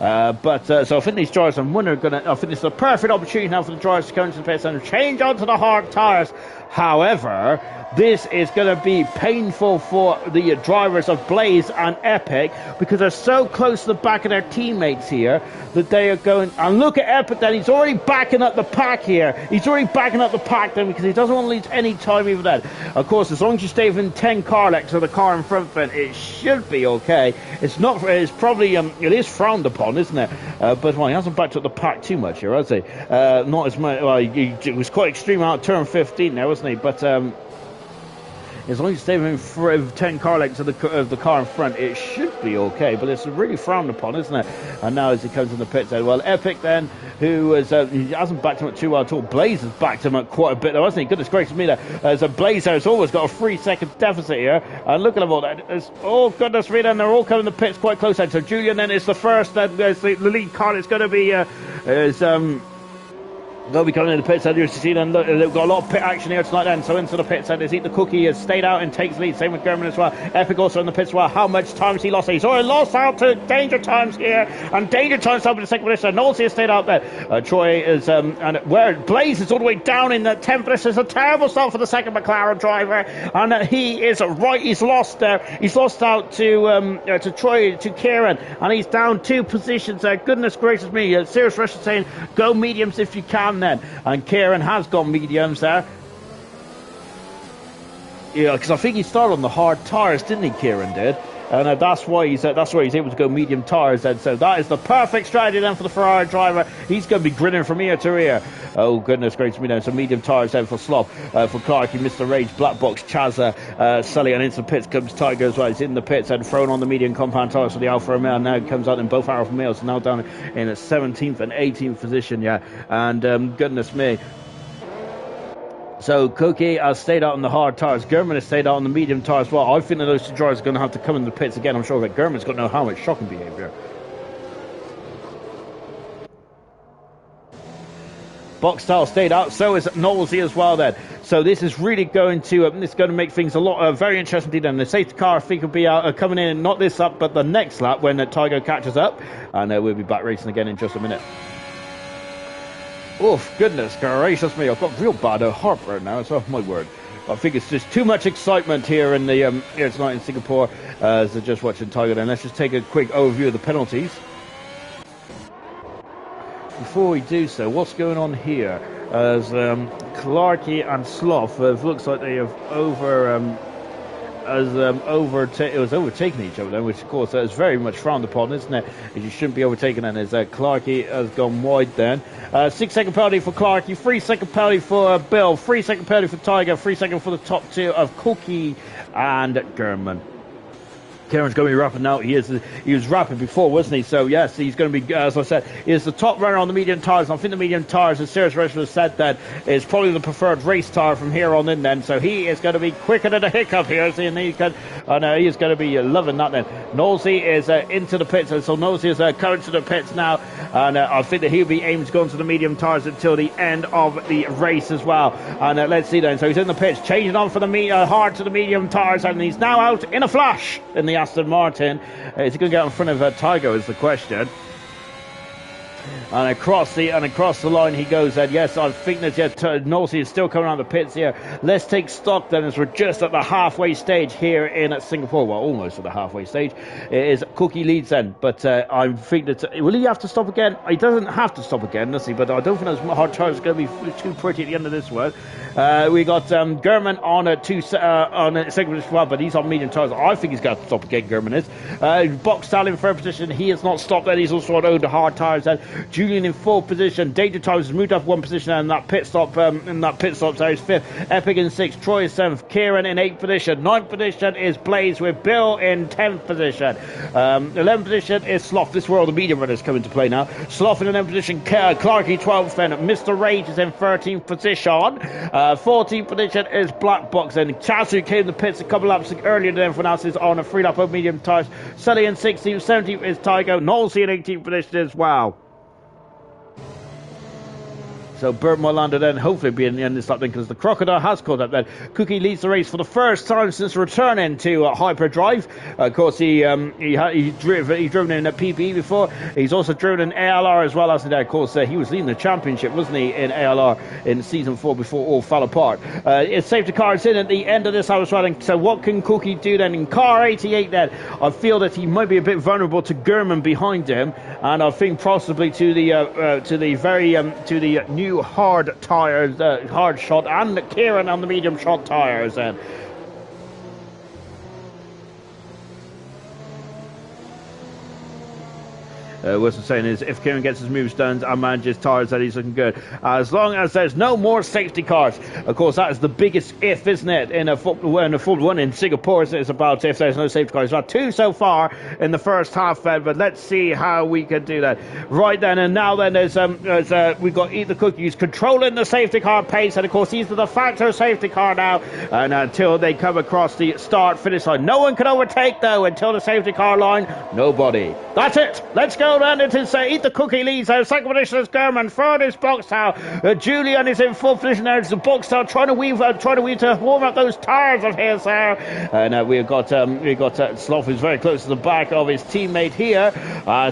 Speaker 1: So I think these drivers, I think it's the perfect opportunity now for the drivers to come into the pits and change onto the hard tyres. However, this is going to be painful for the drivers of Blaze and Epic because they're so close to the back of their teammates here that they are going. And look at Epic then, he's already backing up the pack here. He's already backing up the pack then because he doesn't want to lose any time even then. Of course, as long as you stay within 10 car lengths of the car in front then it should be okay. It's not, it's probably, it is frowned upon, isn't it? But well, he hasn't backed up the pack too much here, has he? Not as much, well, he was quite extreme out turn 15 there, wasn't he? But, as long as you stay within 10 car lengths of the car in front, it should be okay. But it's really frowned upon, isn't it? And now as he comes in the pits, well, Epic then, who is, he hasn't backed him up too well at all. Blaze has backed him up quite a bit, though, hasn't he? Goodness gracious me, there. As a Blaze has always got a 3-second deficit here. And look at them all. Oh, goodness me, then they're all coming in the pits quite close. So Julian then is the first, the lead car is going to be, they'll be coming in the pits. As you see, then they've got a lot of pit action here tonight. Then so into the pits. And Eat the Cookie has stayed out and takes the lead. Same with German as well. Epic also in the pits as well. How much time has he lost? He's already lost out to Danger Times here, and Danger Times up in the second position. Knowles has stayed out there. Troy is and where Blaze is all the way down in the 10th position. It's a terrible start for the second McLaren driver, and he is right. He's lost there. He's lost out to Troy, to Kieran, and he's down 2 positions there. Goodness gracious me! Serious Rush is saying go mediums if you can. Then and Kieran has gone mediums there. Yeah, because I think he started on the hard tyres, didn't he? Kieran did, and that's why he's able to go medium tyres. Then so that is the perfect strategy then for the Ferrari driver. He's going to be grinning from ear to ear. Oh goodness gracious me! Then some medium tyres then for Slop, for Clarky, Mr. Rage, Black Box, Chazza, Sully, and into the pits comes Tiger as well. He's in the pits and thrown on the medium compound tyres for the Alfa Romeo. Now he comes out in both Alfa Romeos, now down in a 17th and 18th position. Yeah, and goodness me. So Cookie has stayed out on the hard tyres. German has stayed out on the medium tyres as well. I think that those 2 drivers are going to have to come in the pits again. I'm sure that German's got no helmet. Shocking behaviour. Boxstyle stayed out, so is Knowlesy as well then. So this is really going to make things a lot very interesting then. The safety car I think will be coming in, not this lap but the next lap when Tygo catches up, and we'll be back racing again in just a minute. Oh goodness gracious me, I've got real bad heartburn now, so my word. I think it's just too much excitement here in the here tonight in Singapore as they're just watching Tiger. Then let's just take a quick overview of the penalties. Before we do so, what's going on here? As Clarky and Sloth looks like they have overtaken each other then, which of course is very much frowned upon, isn't it? You shouldn't be overtaken then, as Clarky has gone wide then. 6-second penalty for Clarky, 3-second penalty for Bill, 3-second penalty for Tiger, 3-second for the top 2 of Cookie and German. Kieran's going to be rapping now. He was rapping before, wasn't he? So yes, he's going to be, as I said, he is the top runner on the medium tyres. And I think the medium tyres, as Serious Rush has said, that is probably the preferred race tyre from here on in. Then, so he is going to be quicker than a hiccup here, and he is going to be loving that. Then Knowlesy is into the pits, so Knowlesy is coming to the pits now, and I think that he'll be aiming to go into the medium tyres until the end of the race as well. And let's see then. So he's in the pits, changing on from the hard to the medium tyres, and he's now out in a flash in the Aston Martin. Is he going to get in front of Tygo is the question. And across the line he goes then. Yes, I think that Knowlesy is still coming around the pits here. Let's take stock then as we're just at the halfway stage here in Singapore. Well, almost at the halfway stage. It is Cookie leads then, but I think that will he have to stop again? He doesn't have to stop again, does he? But I don't think those hard tyres are going to be too pretty at the end of this one. We got German on a second as well, but he's on medium tyres. I think he's going to have to stop again. German is. Boxstyle in third position. He has not stopped then. He's also on the hard tyres then. Julian in fourth position. Danger Times has moved up 1 position, and that pit stop there is fifth. Epic in sixth. Troy is seventh. Kieran in 8th position. 9th position is Blaze with Bill in 10th position. 11th position is Sloth. This is where all the medium runners come into play now. Sloth in 11th position. Clarky 12th. Then Mr. Rage is in 13th position. 14th position is Black Box. And Chaz, who came to the pits a couple laps earlier than everyone else, is on a 3-lap of medium tyres. Sully in 16th. 17th is Tygo. Knowlesy in 18th position as well. So Bert Molander then hopefully be in the end of this lap then, because the Crocodile has caught up then. Cookie leads the race for the first time since returning to Hyperdrive. Of course, he's driven in a PPE before. He's also driven in ALR as well, hasn't he? Of course, he was leading the championship, wasn't he, in ALR in season 4 before all fell apart. It's safety cars in at the end of this hour's running. So what can Cookie do then in car 88 then? I feel that he might be a bit vulnerable to Gurman behind him, and I think possibly to the new hard tires, hard shot, and Kieran on the medium shot tires. What's I'm saying is, if Kieran gets his moves done and manages tires, that he's looking good. As long as there's no more safety cars. Of course, that is the biggest if, isn't it? In a Formula 1 in Singapore, it's about if there's no safety cars. We've had 2 so far in the first half, but let's see how we can do that. Right then, and now then, we've got Eat the Cookies controlling the safety car pace, and of course, he's the de facto safety car now. And until they come across the start-finish line, no one can overtake though until the safety car line. Nobody. That's it. Let's go. And it is Eat the Cookie leads. Second position is Gurman. Third is Boxtown. Julian is in fourth position there. It's the Boxtown trying to weave to warm up those tires of his there. And we've got Sloth, who's very close to the back of his teammate here.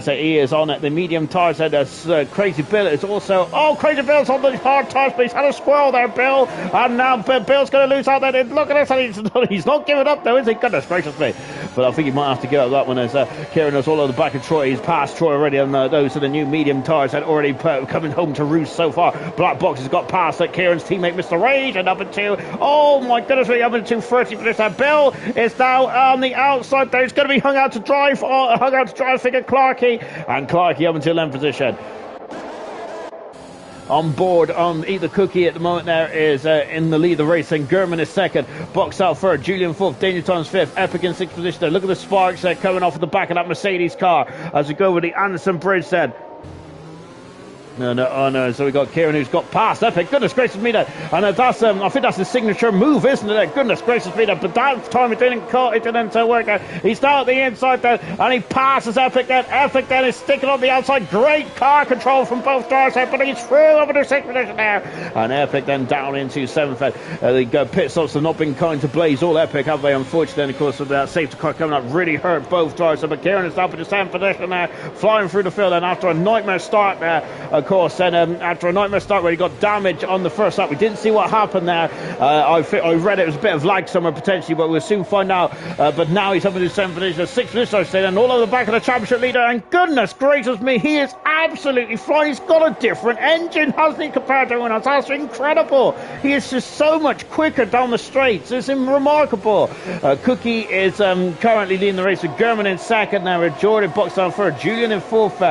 Speaker 1: So he is on the medium tires. And Crazy Bill is also. Oh, Crazy Bill's on the hard tires, but he's had a squirrel there, Bill. And now Bill's going to lose out there. Look at this. And he's not giving up though, is he? Goodness gracious me. But I think he might have to give up that one as Kieran is all over the back of Troy. He's passed Troy already on those are the new medium tires that already coming home to roost so far. Black Box has got past Kieran's teammate Mr. Rage, and up into, oh my goodness, up into 230 for this. Bill is now on the outside there. He's going to be hung out to drive, figure Clarkey, and Clarkey up into 11th position. On board on Eat the Cookie at the moment there is in the lead of the race, and Gurman is second, Box out third, Julian fourth, Danger Times fifth, Epic in sixth position there. Look at the sparks coming off of the back of that Mercedes car as we go over the Anderson Bridge then. No. So we got Kieran who's got past Epic. Goodness gracious me there. And that's I think that's his signature move, isn't it? Goodness gracious me there. But that time it didn't work out. He's now at the inside there, and he passes Epic then. Epic then is sticking on the outside. Great car control from both drivers there, but he's through over to sixth position there. And Epic then down into seventh. The pit stops have not been kind to Blaze all Epic, have they? Unfortunately, of course, with that safety car coming up really hurt both drivers. But Kieran is up in the seventh position there, flying through the field, and after a nightmare start there, of course, then after a nightmare start where he got damage on the first lap, we didn't see what happened there. I read it was a bit of lag somewhere potentially, but we'll soon find out. But now he's up in the 7th position, 6th position, I say, and all over the back of the championship leader. And goodness gracious me, he is absolutely flying. He's got a different engine, hasn't he, compared to everyone else? That's incredible. He is just so much quicker down the straights. It's remarkable. Cookie is currently leading the race with Gurman in second now, with Jordan Box down third, Julian in fourth,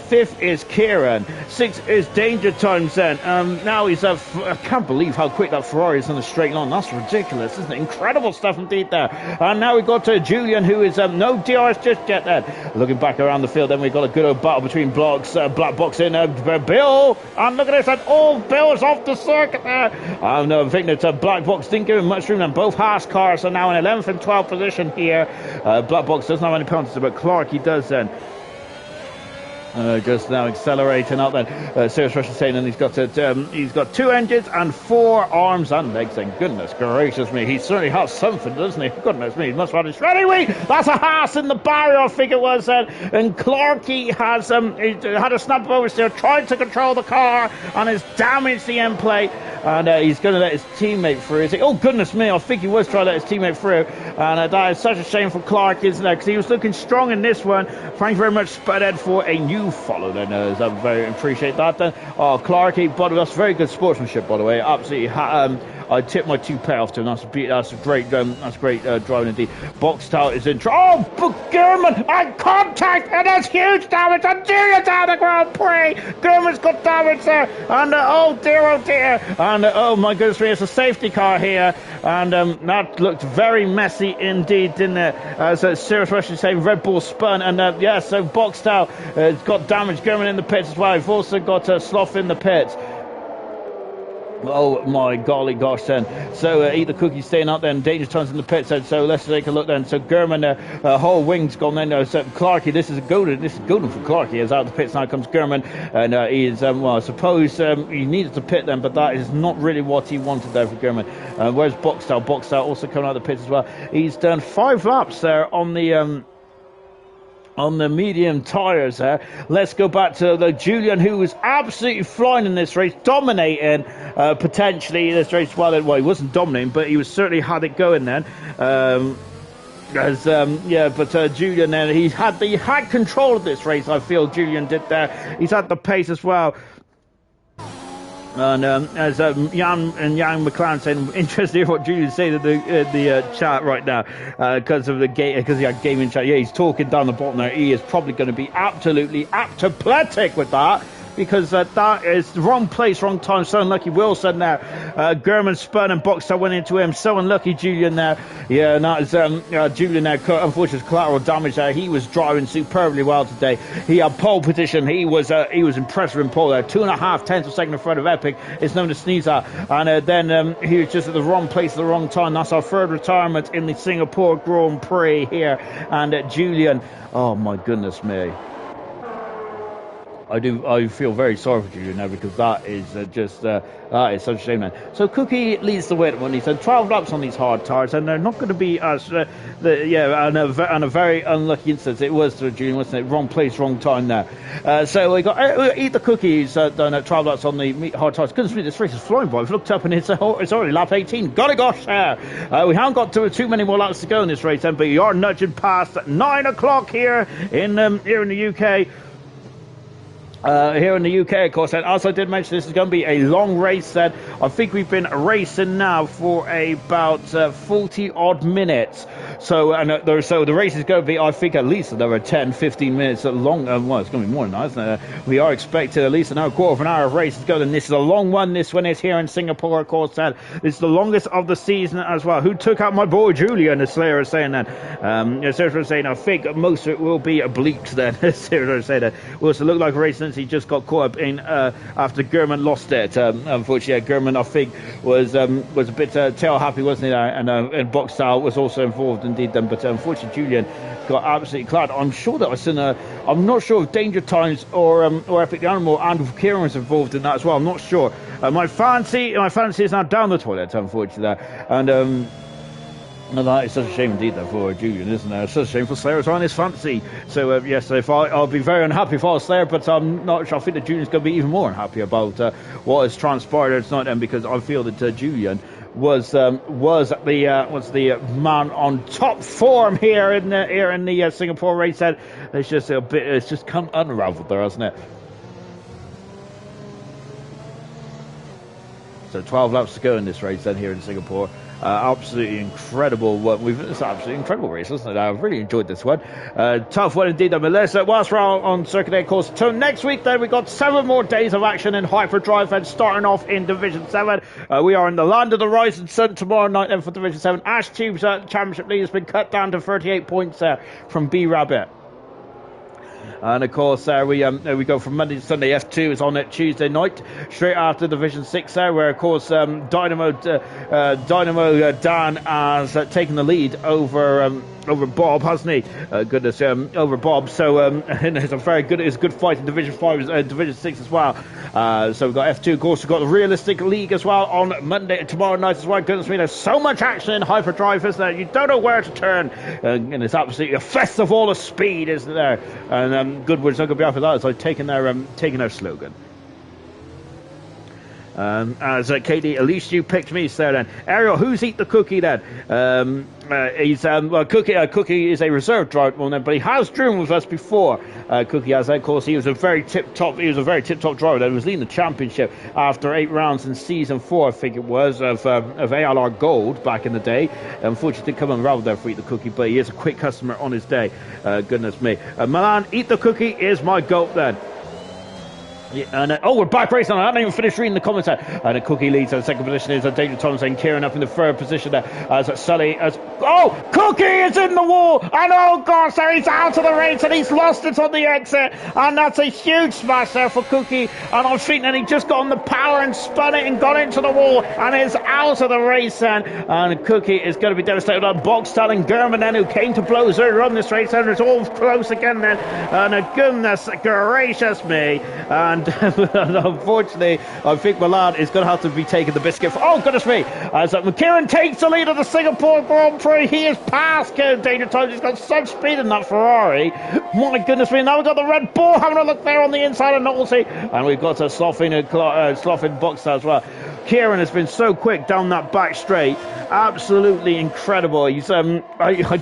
Speaker 1: fifth is Kieran, sixth is Danger Times then. Now he's I can't believe how quick that Ferrari is on the straight line. That's ridiculous, isn't it? Incredible stuff indeed there. And now we've got Julian, who is no DRS just yet then. Looking back around the field, then we've got a good old battle between blocks, Black Box in Bill, and look at this, and all Bill's off the circuit there. I think that Black Box didn't give him much room, and both Haas cars are now in 11th and 12th position here. Black Box doesn't have any penalties, but Clark he does then. Just now accelerating up then. Serious Russian saying, and he's got 2 engines and 4 arms and legs. And goodness gracious me, he certainly has something, doesn't he? Goodness me, he must have had anyway. That's a Haas in the barrier, I think it was. And Clarkey has he had a snap oversteer, tried to control the car, and has damaged the end plate. And he's going to let his teammate through. Is he? Oh goodness me, I think he was trying to let his teammate through. And that is such a shame for Clark, isn't it? Because he was looking strong in this one. Thank you very much, Spudhead, for a new follow then. I very appreciate that then. Oh, Clarkey, but that's very good sportsmanship, by the way. Absolutely. I tip my 2 payoff to him. That's great driving indeed. Boxtown is in trouble. Oh, Gurman and contact, and that's huge damage. And Julian's down the Grand Prix. Gurman's got damage there, and oh dear, and oh my goodness me, it's a safety car here, and that looked very messy indeed, didn't it? So Serious Russian saying Red Bull spun, and so Boxtown has got damage. Gurman in the pits as well. We've also got Sloth in the pits. Oh my golly gosh then. So Eat the Cookie staying out then. Danger Times in the pits then. So let's take a look then. So Gurman, whole wings gone then. So Clarkey, this is golden for Clarkey. As out of the pits now comes Gurman. And he is, well, I suppose he needed to pit then, but that is not really what he wanted there for Gurman. Where's Boxtel? Boxtel also coming out of the pits as well. He's done 5 laps there on the medium tyres there. Let's go back to the Julian, who was absolutely flying in this race, dominating potentially this race. Well, he wasn't dominating, but he was certainly had it going then. Julian then, he had control of this race. I feel Julian did there. He's had the pace as well. And as Jan McLaren saying, interested to hear what Julian's saying in the chat right now, because he had gaming chat. Yeah, he's talking down the bottom there. He is probably going to be absolutely apoplectic with that, because that is the wrong place, wrong time. So unlucky Wilson there. Gurman spun and Boxer went into him. So unlucky Julian there. Yeah, and that is Julian there. Unfortunately, collateral damage there. He was driving superbly well today. He had pole position. He was impressive in pole there. 2.5 tenths of a second in front of Epic. It's known to sneeze at. And then he was just at the wrong place at the wrong time. That's our third retirement in the Singapore Grand Prix here. And Julian, oh my goodness me. I feel very sorry for Julian now, because that is that is such a shame, man. So Cookie leads the way at one. He said 12 laps on these hard tyres, and they're not going to be as and a very unlucky instance. It was to Julian, wasn't it? Wrong place, wrong time there. So we got Eat the Cookies done at 12 laps on the hard tyres. Goodness me, this race is flying by. I've looked up and it's already lap 18. Golly gosh, we haven't got too many more laps to go in this race, then, but you are nudging past 9 o'clock here in the UK. Here in the UK, of course, and as I did mention, this is going to be a long race. Then I think we've been racing now for about 40 odd minutes. So the race is going to be, I think, at least another 10-15 minutes long. Well, it's going to be more than that, isn't it? We are expecting at least quarter of an hour of race to go. And this is a long one. This one is here in Singapore, of course. This is the longest of the season as well. Who took out my boy Julian? The Slayer is saying that. Seriously saying, I think most of it will be obliques then. Seriously saying that. Also look like a race since he just got caught up in after Gurman lost it. Unfortunately, Gurman, I think, was a bit tail happy, wasn't he? And Boxtel was also involved indeed then, but unfortunately Julian got absolutely clad. I'm sure that was I'm not sure if Danger Times or Epic the Animal and Kieran was involved in that as well. I'm not sure. My fancy is now down the toilet, unfortunately there. And that is such a shame indeed, though, for Julian, isn't it? It's such a shame for Slayer as well in his fantasy. So, yes, I'll be very unhappy if I was Slayer, but I'm not sure. I think that Julian's going to be even more unhappy about what has transpired tonight, then, because I feel that Julian was the man on top form here in the Singapore race. Then it's just come unraveled there, hasn't it? So 12 laps to go in this race then here in Singapore. Absolutely incredible. It's an absolutely incredible race, isn't it? I've really enjoyed this one. Tough one indeed, Melissa. Whilst we're on circuit day, of course. So next week, then, we've got 7 more days of action in Hyperdrive, and starting off in Division 7. We are in the land of the rising sun tomorrow night, then, for Division 7. Ash Tube's championship lead has been cut down to 38 points from B Rabbit. And of course, we go from Monday to Sunday. F2 is on it Tuesday night, straight after Division 6 there, where of course Dynamo Dan has taken the lead over Bob, hasn't he? Over Bob. So it's a good fight in Division 5, Division 6 as well. So we've got F2, of course. We've got the Realistic League as well on tomorrow night as well. Goodness me, there's so much action in Hyperdrive, isn't there? You don't know where to turn, and it's absolutely a festival of speed, isn't there? And Goodwood's not going to be after that, as I've taken their slogan. As Katie, at least you picked me, so then. Ariel, who's Eat the Cookie then? Cookie is a reserve driver, then, but he has driven with us before. Cookie has, of course, he was a very tip-top driver that was leading the championship after 8 rounds in season 4, I think it was, of ALR Gold back in the day. Unfortunately, didn't come unraveled there for Eat the Cookie, but he is a quick customer on his day. Goodness me. Milan, Eat the Cookie is my goat then. Yeah, and oh, we're back racing. I haven't even finished reading the comments there. And a Cookie leads. The second position is Danger Thomas and Kieran up in the third position there. As Sully, Cookie is in the wall, and oh gosh, so he's out of the race and he's lost it on the exit, and that's a huge smash there for Cookie. And I'm thinking that he just got on the power and spun it and got into the wall and is out of the race then. And Cookie is going to be devastated on Boxtel and German then, who came to blows earlier on this race, and it's all close again then. And goodness gracious me. And unfortunately, I think Milan is going to have to be taking the biscuit for... Oh, goodness me. As McKieran takes the lead of the Singapore Grand Prix. He is past Danger Thomas. He's got such speed in that Ferrari. My goodness me. Now we've got the Red Bull having a look there on the inside of Knowlesy. And we've got a Sloughin box as well. Kieran has been so quick down that back straight. Absolutely incredible. He's I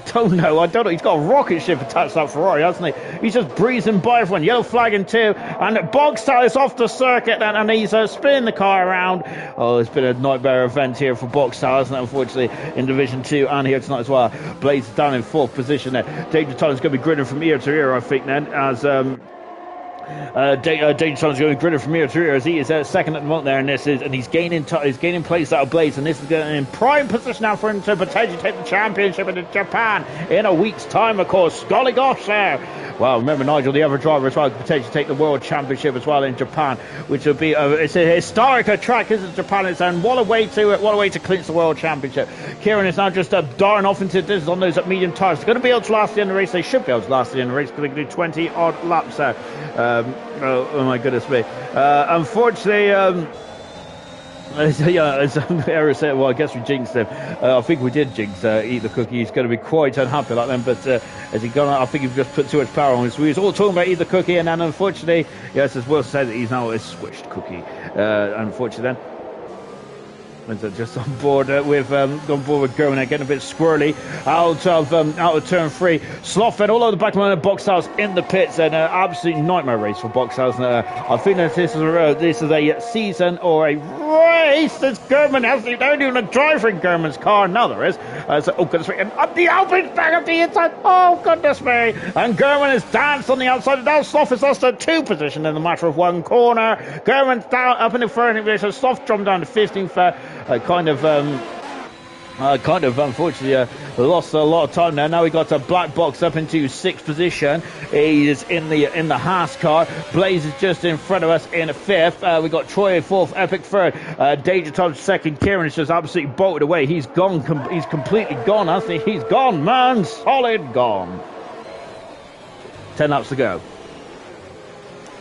Speaker 1: don't know. He's got a rocket ship attached to that Ferrari, hasn't he? He's just breezing by everyone. Yellow flag in two, and Boxtel is off the circuit, and he's spinning the car around. Oh, it's been a nightmare event here for Boxtel, hasn't it? Unfortunately, in Division 2 and here tonight as well. Blaze is down in fourth position there. Danger Thomas is going to be grinning from ear to ear, I think, then, as Danger Thomas is going to grin from ear to ear as he is second at the moment there, and he's gaining place out of Blaze, and this is going in prime position now for him to potentially take the championship into Japan in a week's time, of course. Golly gosh there. Well, remember Nigel, the other driver as well, could potentially take the world championship as well in Japan, which will be it's a historic track, isn't it, Japan? And what a way to clinch the world championship. Kieran is now just darting off into this on those medium tires. They're going to be able to last the end of the race. They should be able to last the end of the race because they can do 20 odd laps there. Oh my goodness me. Unfortunately, yeah, as Eric said, well, I guess we jinxed him. I think we did jinx Eat the Cookie. He's going to be quite unhappy like them, but as he gone, I think he's just put too much power on his. We was all talking about Eat the Cookie, and then unfortunately, yes, as Will said, he's now a squished cookie. Unfortunately, then. Just on board with German, getting a bit squirrely out of turn 3. Sloughin all over the back of the Boxhouse in the pits, and absolute nightmare race for Boxhouse. I think that this is a season or a race. This German hasn't even a driver in German's car. Now there is. Oh goodness me! And up the Alpine's back up the inside. Oh goodness me! And German has danced on the outside. And now Slough has lost a 2 position in the matter of 1 corner. German's down up in the 13th position. Slough jumped down to 15th. Unfortunately lost a lot of time there. Now we got a black box up into 6th position. He is in the Haas car. Blaze is just in front of us in 5th. We got Troy in 4th, Epic 3rd, Danger Thomas 2nd. Kieran is just absolutely bolted away. He's gone. He's completely gone, hasn't he? He's gone, man. Solid gone. 10 laps to go.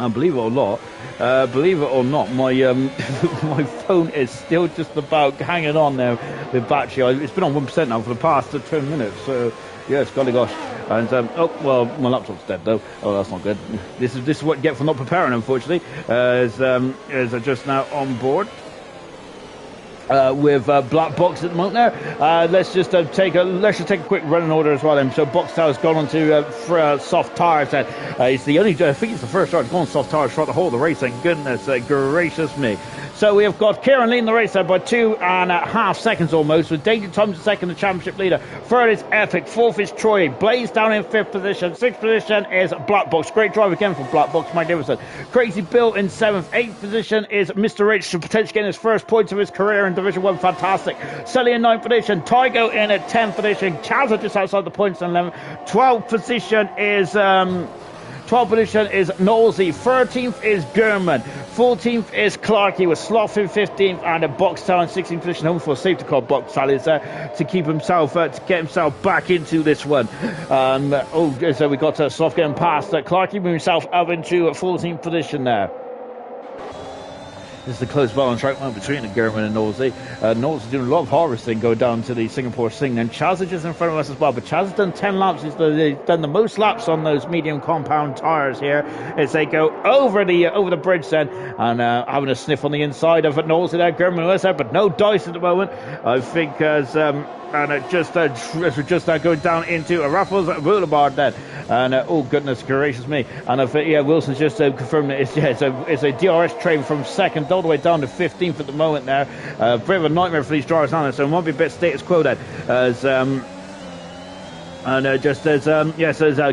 Speaker 1: And believe it or not, my my phone is still just about hanging on there with battery. It's been on 1% now for the past 10 minutes. So yes, golly gosh. And oh well, my laptop's dead though. Oh, that's not good. This is what you get for not preparing, unfortunately. As I just now on board. With black box at the moment there. Let's just take a quick running order as well. Then. So Boxtel has gone on to soft tires. It's the only. I think it's the first driver to go on soft tires throughout the whole of the race. Thank goodness gracious me. So we have got Kieran leading the race there by 2.5 seconds almost, with Danger Thomas second, the championship leader. Third is Epic. 4th is Troy. Blaze down in 5th position. 6th position is Black Box. Great drive again for Black Box, my dear son. Crazy Bill in 7th. 8th position is Mr. Rich, potentially getting his first points of his career in Division 1. Fantastic. Sully in 9th position. Tygo in at 10th position. Chazza just outside the points on 11th. 12th position is 12th position is Knowlesy. 13th is German. 14th is Clarkey with Slough in 15th, and a Boxtel in 16th position. Home for a safety car. Boxtel is to keep himself to get himself back into this one. So we got Slough getting past Clarkey, moving himself up into 14th position there. This is the close balance right now between German and Knowlesy. Knowlesy doing a lot of harvesting going down to the Singapore Sing. And Chaz is just in front of us as well. But Chaz has done 10 laps. He's done the most laps on those medium compound tyres here as they go over the bridge then. And having a sniff on the inside of Knowlesy there. German was there, but no dice at the moment. I think as... and it just going down into a Raffles Boulevard then. And oh goodness gracious me! And Wilson's just confirmed that it's a DRS train from 2nd all the way down to 15th at the moment there. Bit of a nightmare for these drivers now, so it won't be a bit status quo then. As And just as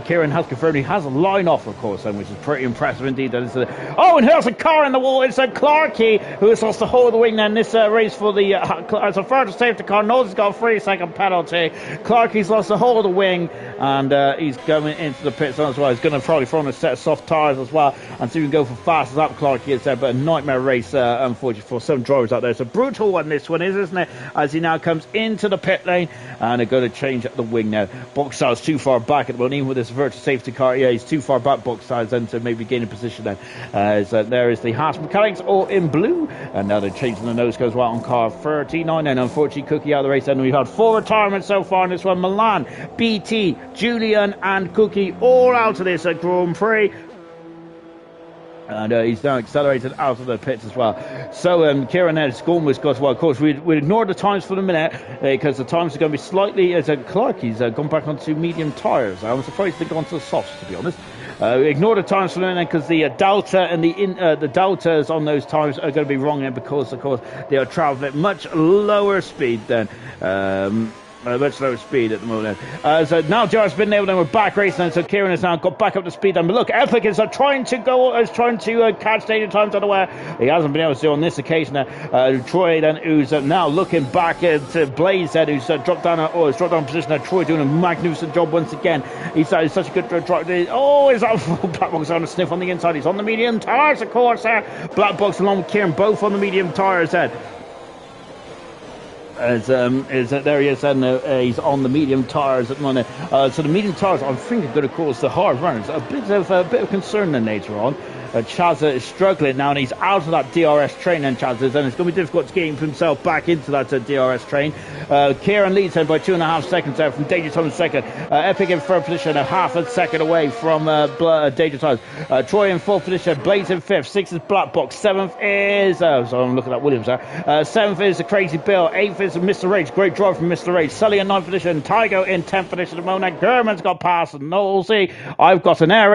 Speaker 1: Kieran has confirmed, he has a line off, of course, which is pretty impressive indeed. That is oh, and here's a car in the wall. It's Clarkey who has lost the whole of the wing. Then this race for the as a further safety car. Knows he's got a 3-second penalty. Clarkey's lost the whole of the wing, and he's going into the pit zone as well. He's going to probably throw on a set of soft tyres as well, and so you can go for fastest up. Clarkey is there, but a nightmare race, unfortunately, for some drivers out there. It's a brutal one, this one is, isn't it? As he now comes into the pit lane, and they're going to change the wing now. Boxstall's too far back at the moment, even with this virtual safety car. Yeah, he's too far back, Boxstall's, then to maybe gain a position then. So there is the Haas mechanics, all in blue, and now they're changing the nose code as well on car 39. And unfortunately, Cookie out of the race. And we've had 4 retirements so far in this one. Milan, BT, Julian, and Cookie all out of this Grand Prix. And he's now accelerated out of the pits as well. So Kieran has almost got, well, of course, we'd ignore the times for the minute because the times are going to be slightly, as Clark, he's gone back onto medium tyres. I'm surprised they've gone to the softs, to be honest. Ignore the times for the minute because the delta and the deltas on those times are going to be wrong here because, of course, they are travelling at much lower speed than much lower speed at the moment. So now Jar's been able to, we're back racing, so Kieran has now got back up to speed. And look, Epic is trying to catch stadium times unaware. He hasn't been able to do on this occasion. Troy then, who's now looking back to Blaze then, who's dropped down position. Troy doing a magnificent job once again. He's such a good drive. Oh, is that Black Box on a sniff on the inside? He's on the medium tyres, of course. Black Box along with Kieran, both on the medium tyres then. There he is, and he's on the medium tyres at the moment. So the medium tyres, I think, are going to cause the hard runners a bit of concern then later on. Chazza is struggling now, and he's out of that DRS train then, Chazza is, and it's going to be difficult to get himself back into that DRS train. Kieran leads him by 2.5 seconds there from Danger Thomas second. Epic in third position, a half a second away from Danger Thomas. Troy in fourth position, Blaze in fifth, sixth is Black Box, seventh is, so I'm looking at Williams there. Seventh is the Crazy Bill, eighth is Mr. Rage, great drive from Mr. Rage. Sully in ninth position, Tygo in 10th position at the moment. German's got past, and Nosey, I've got an error.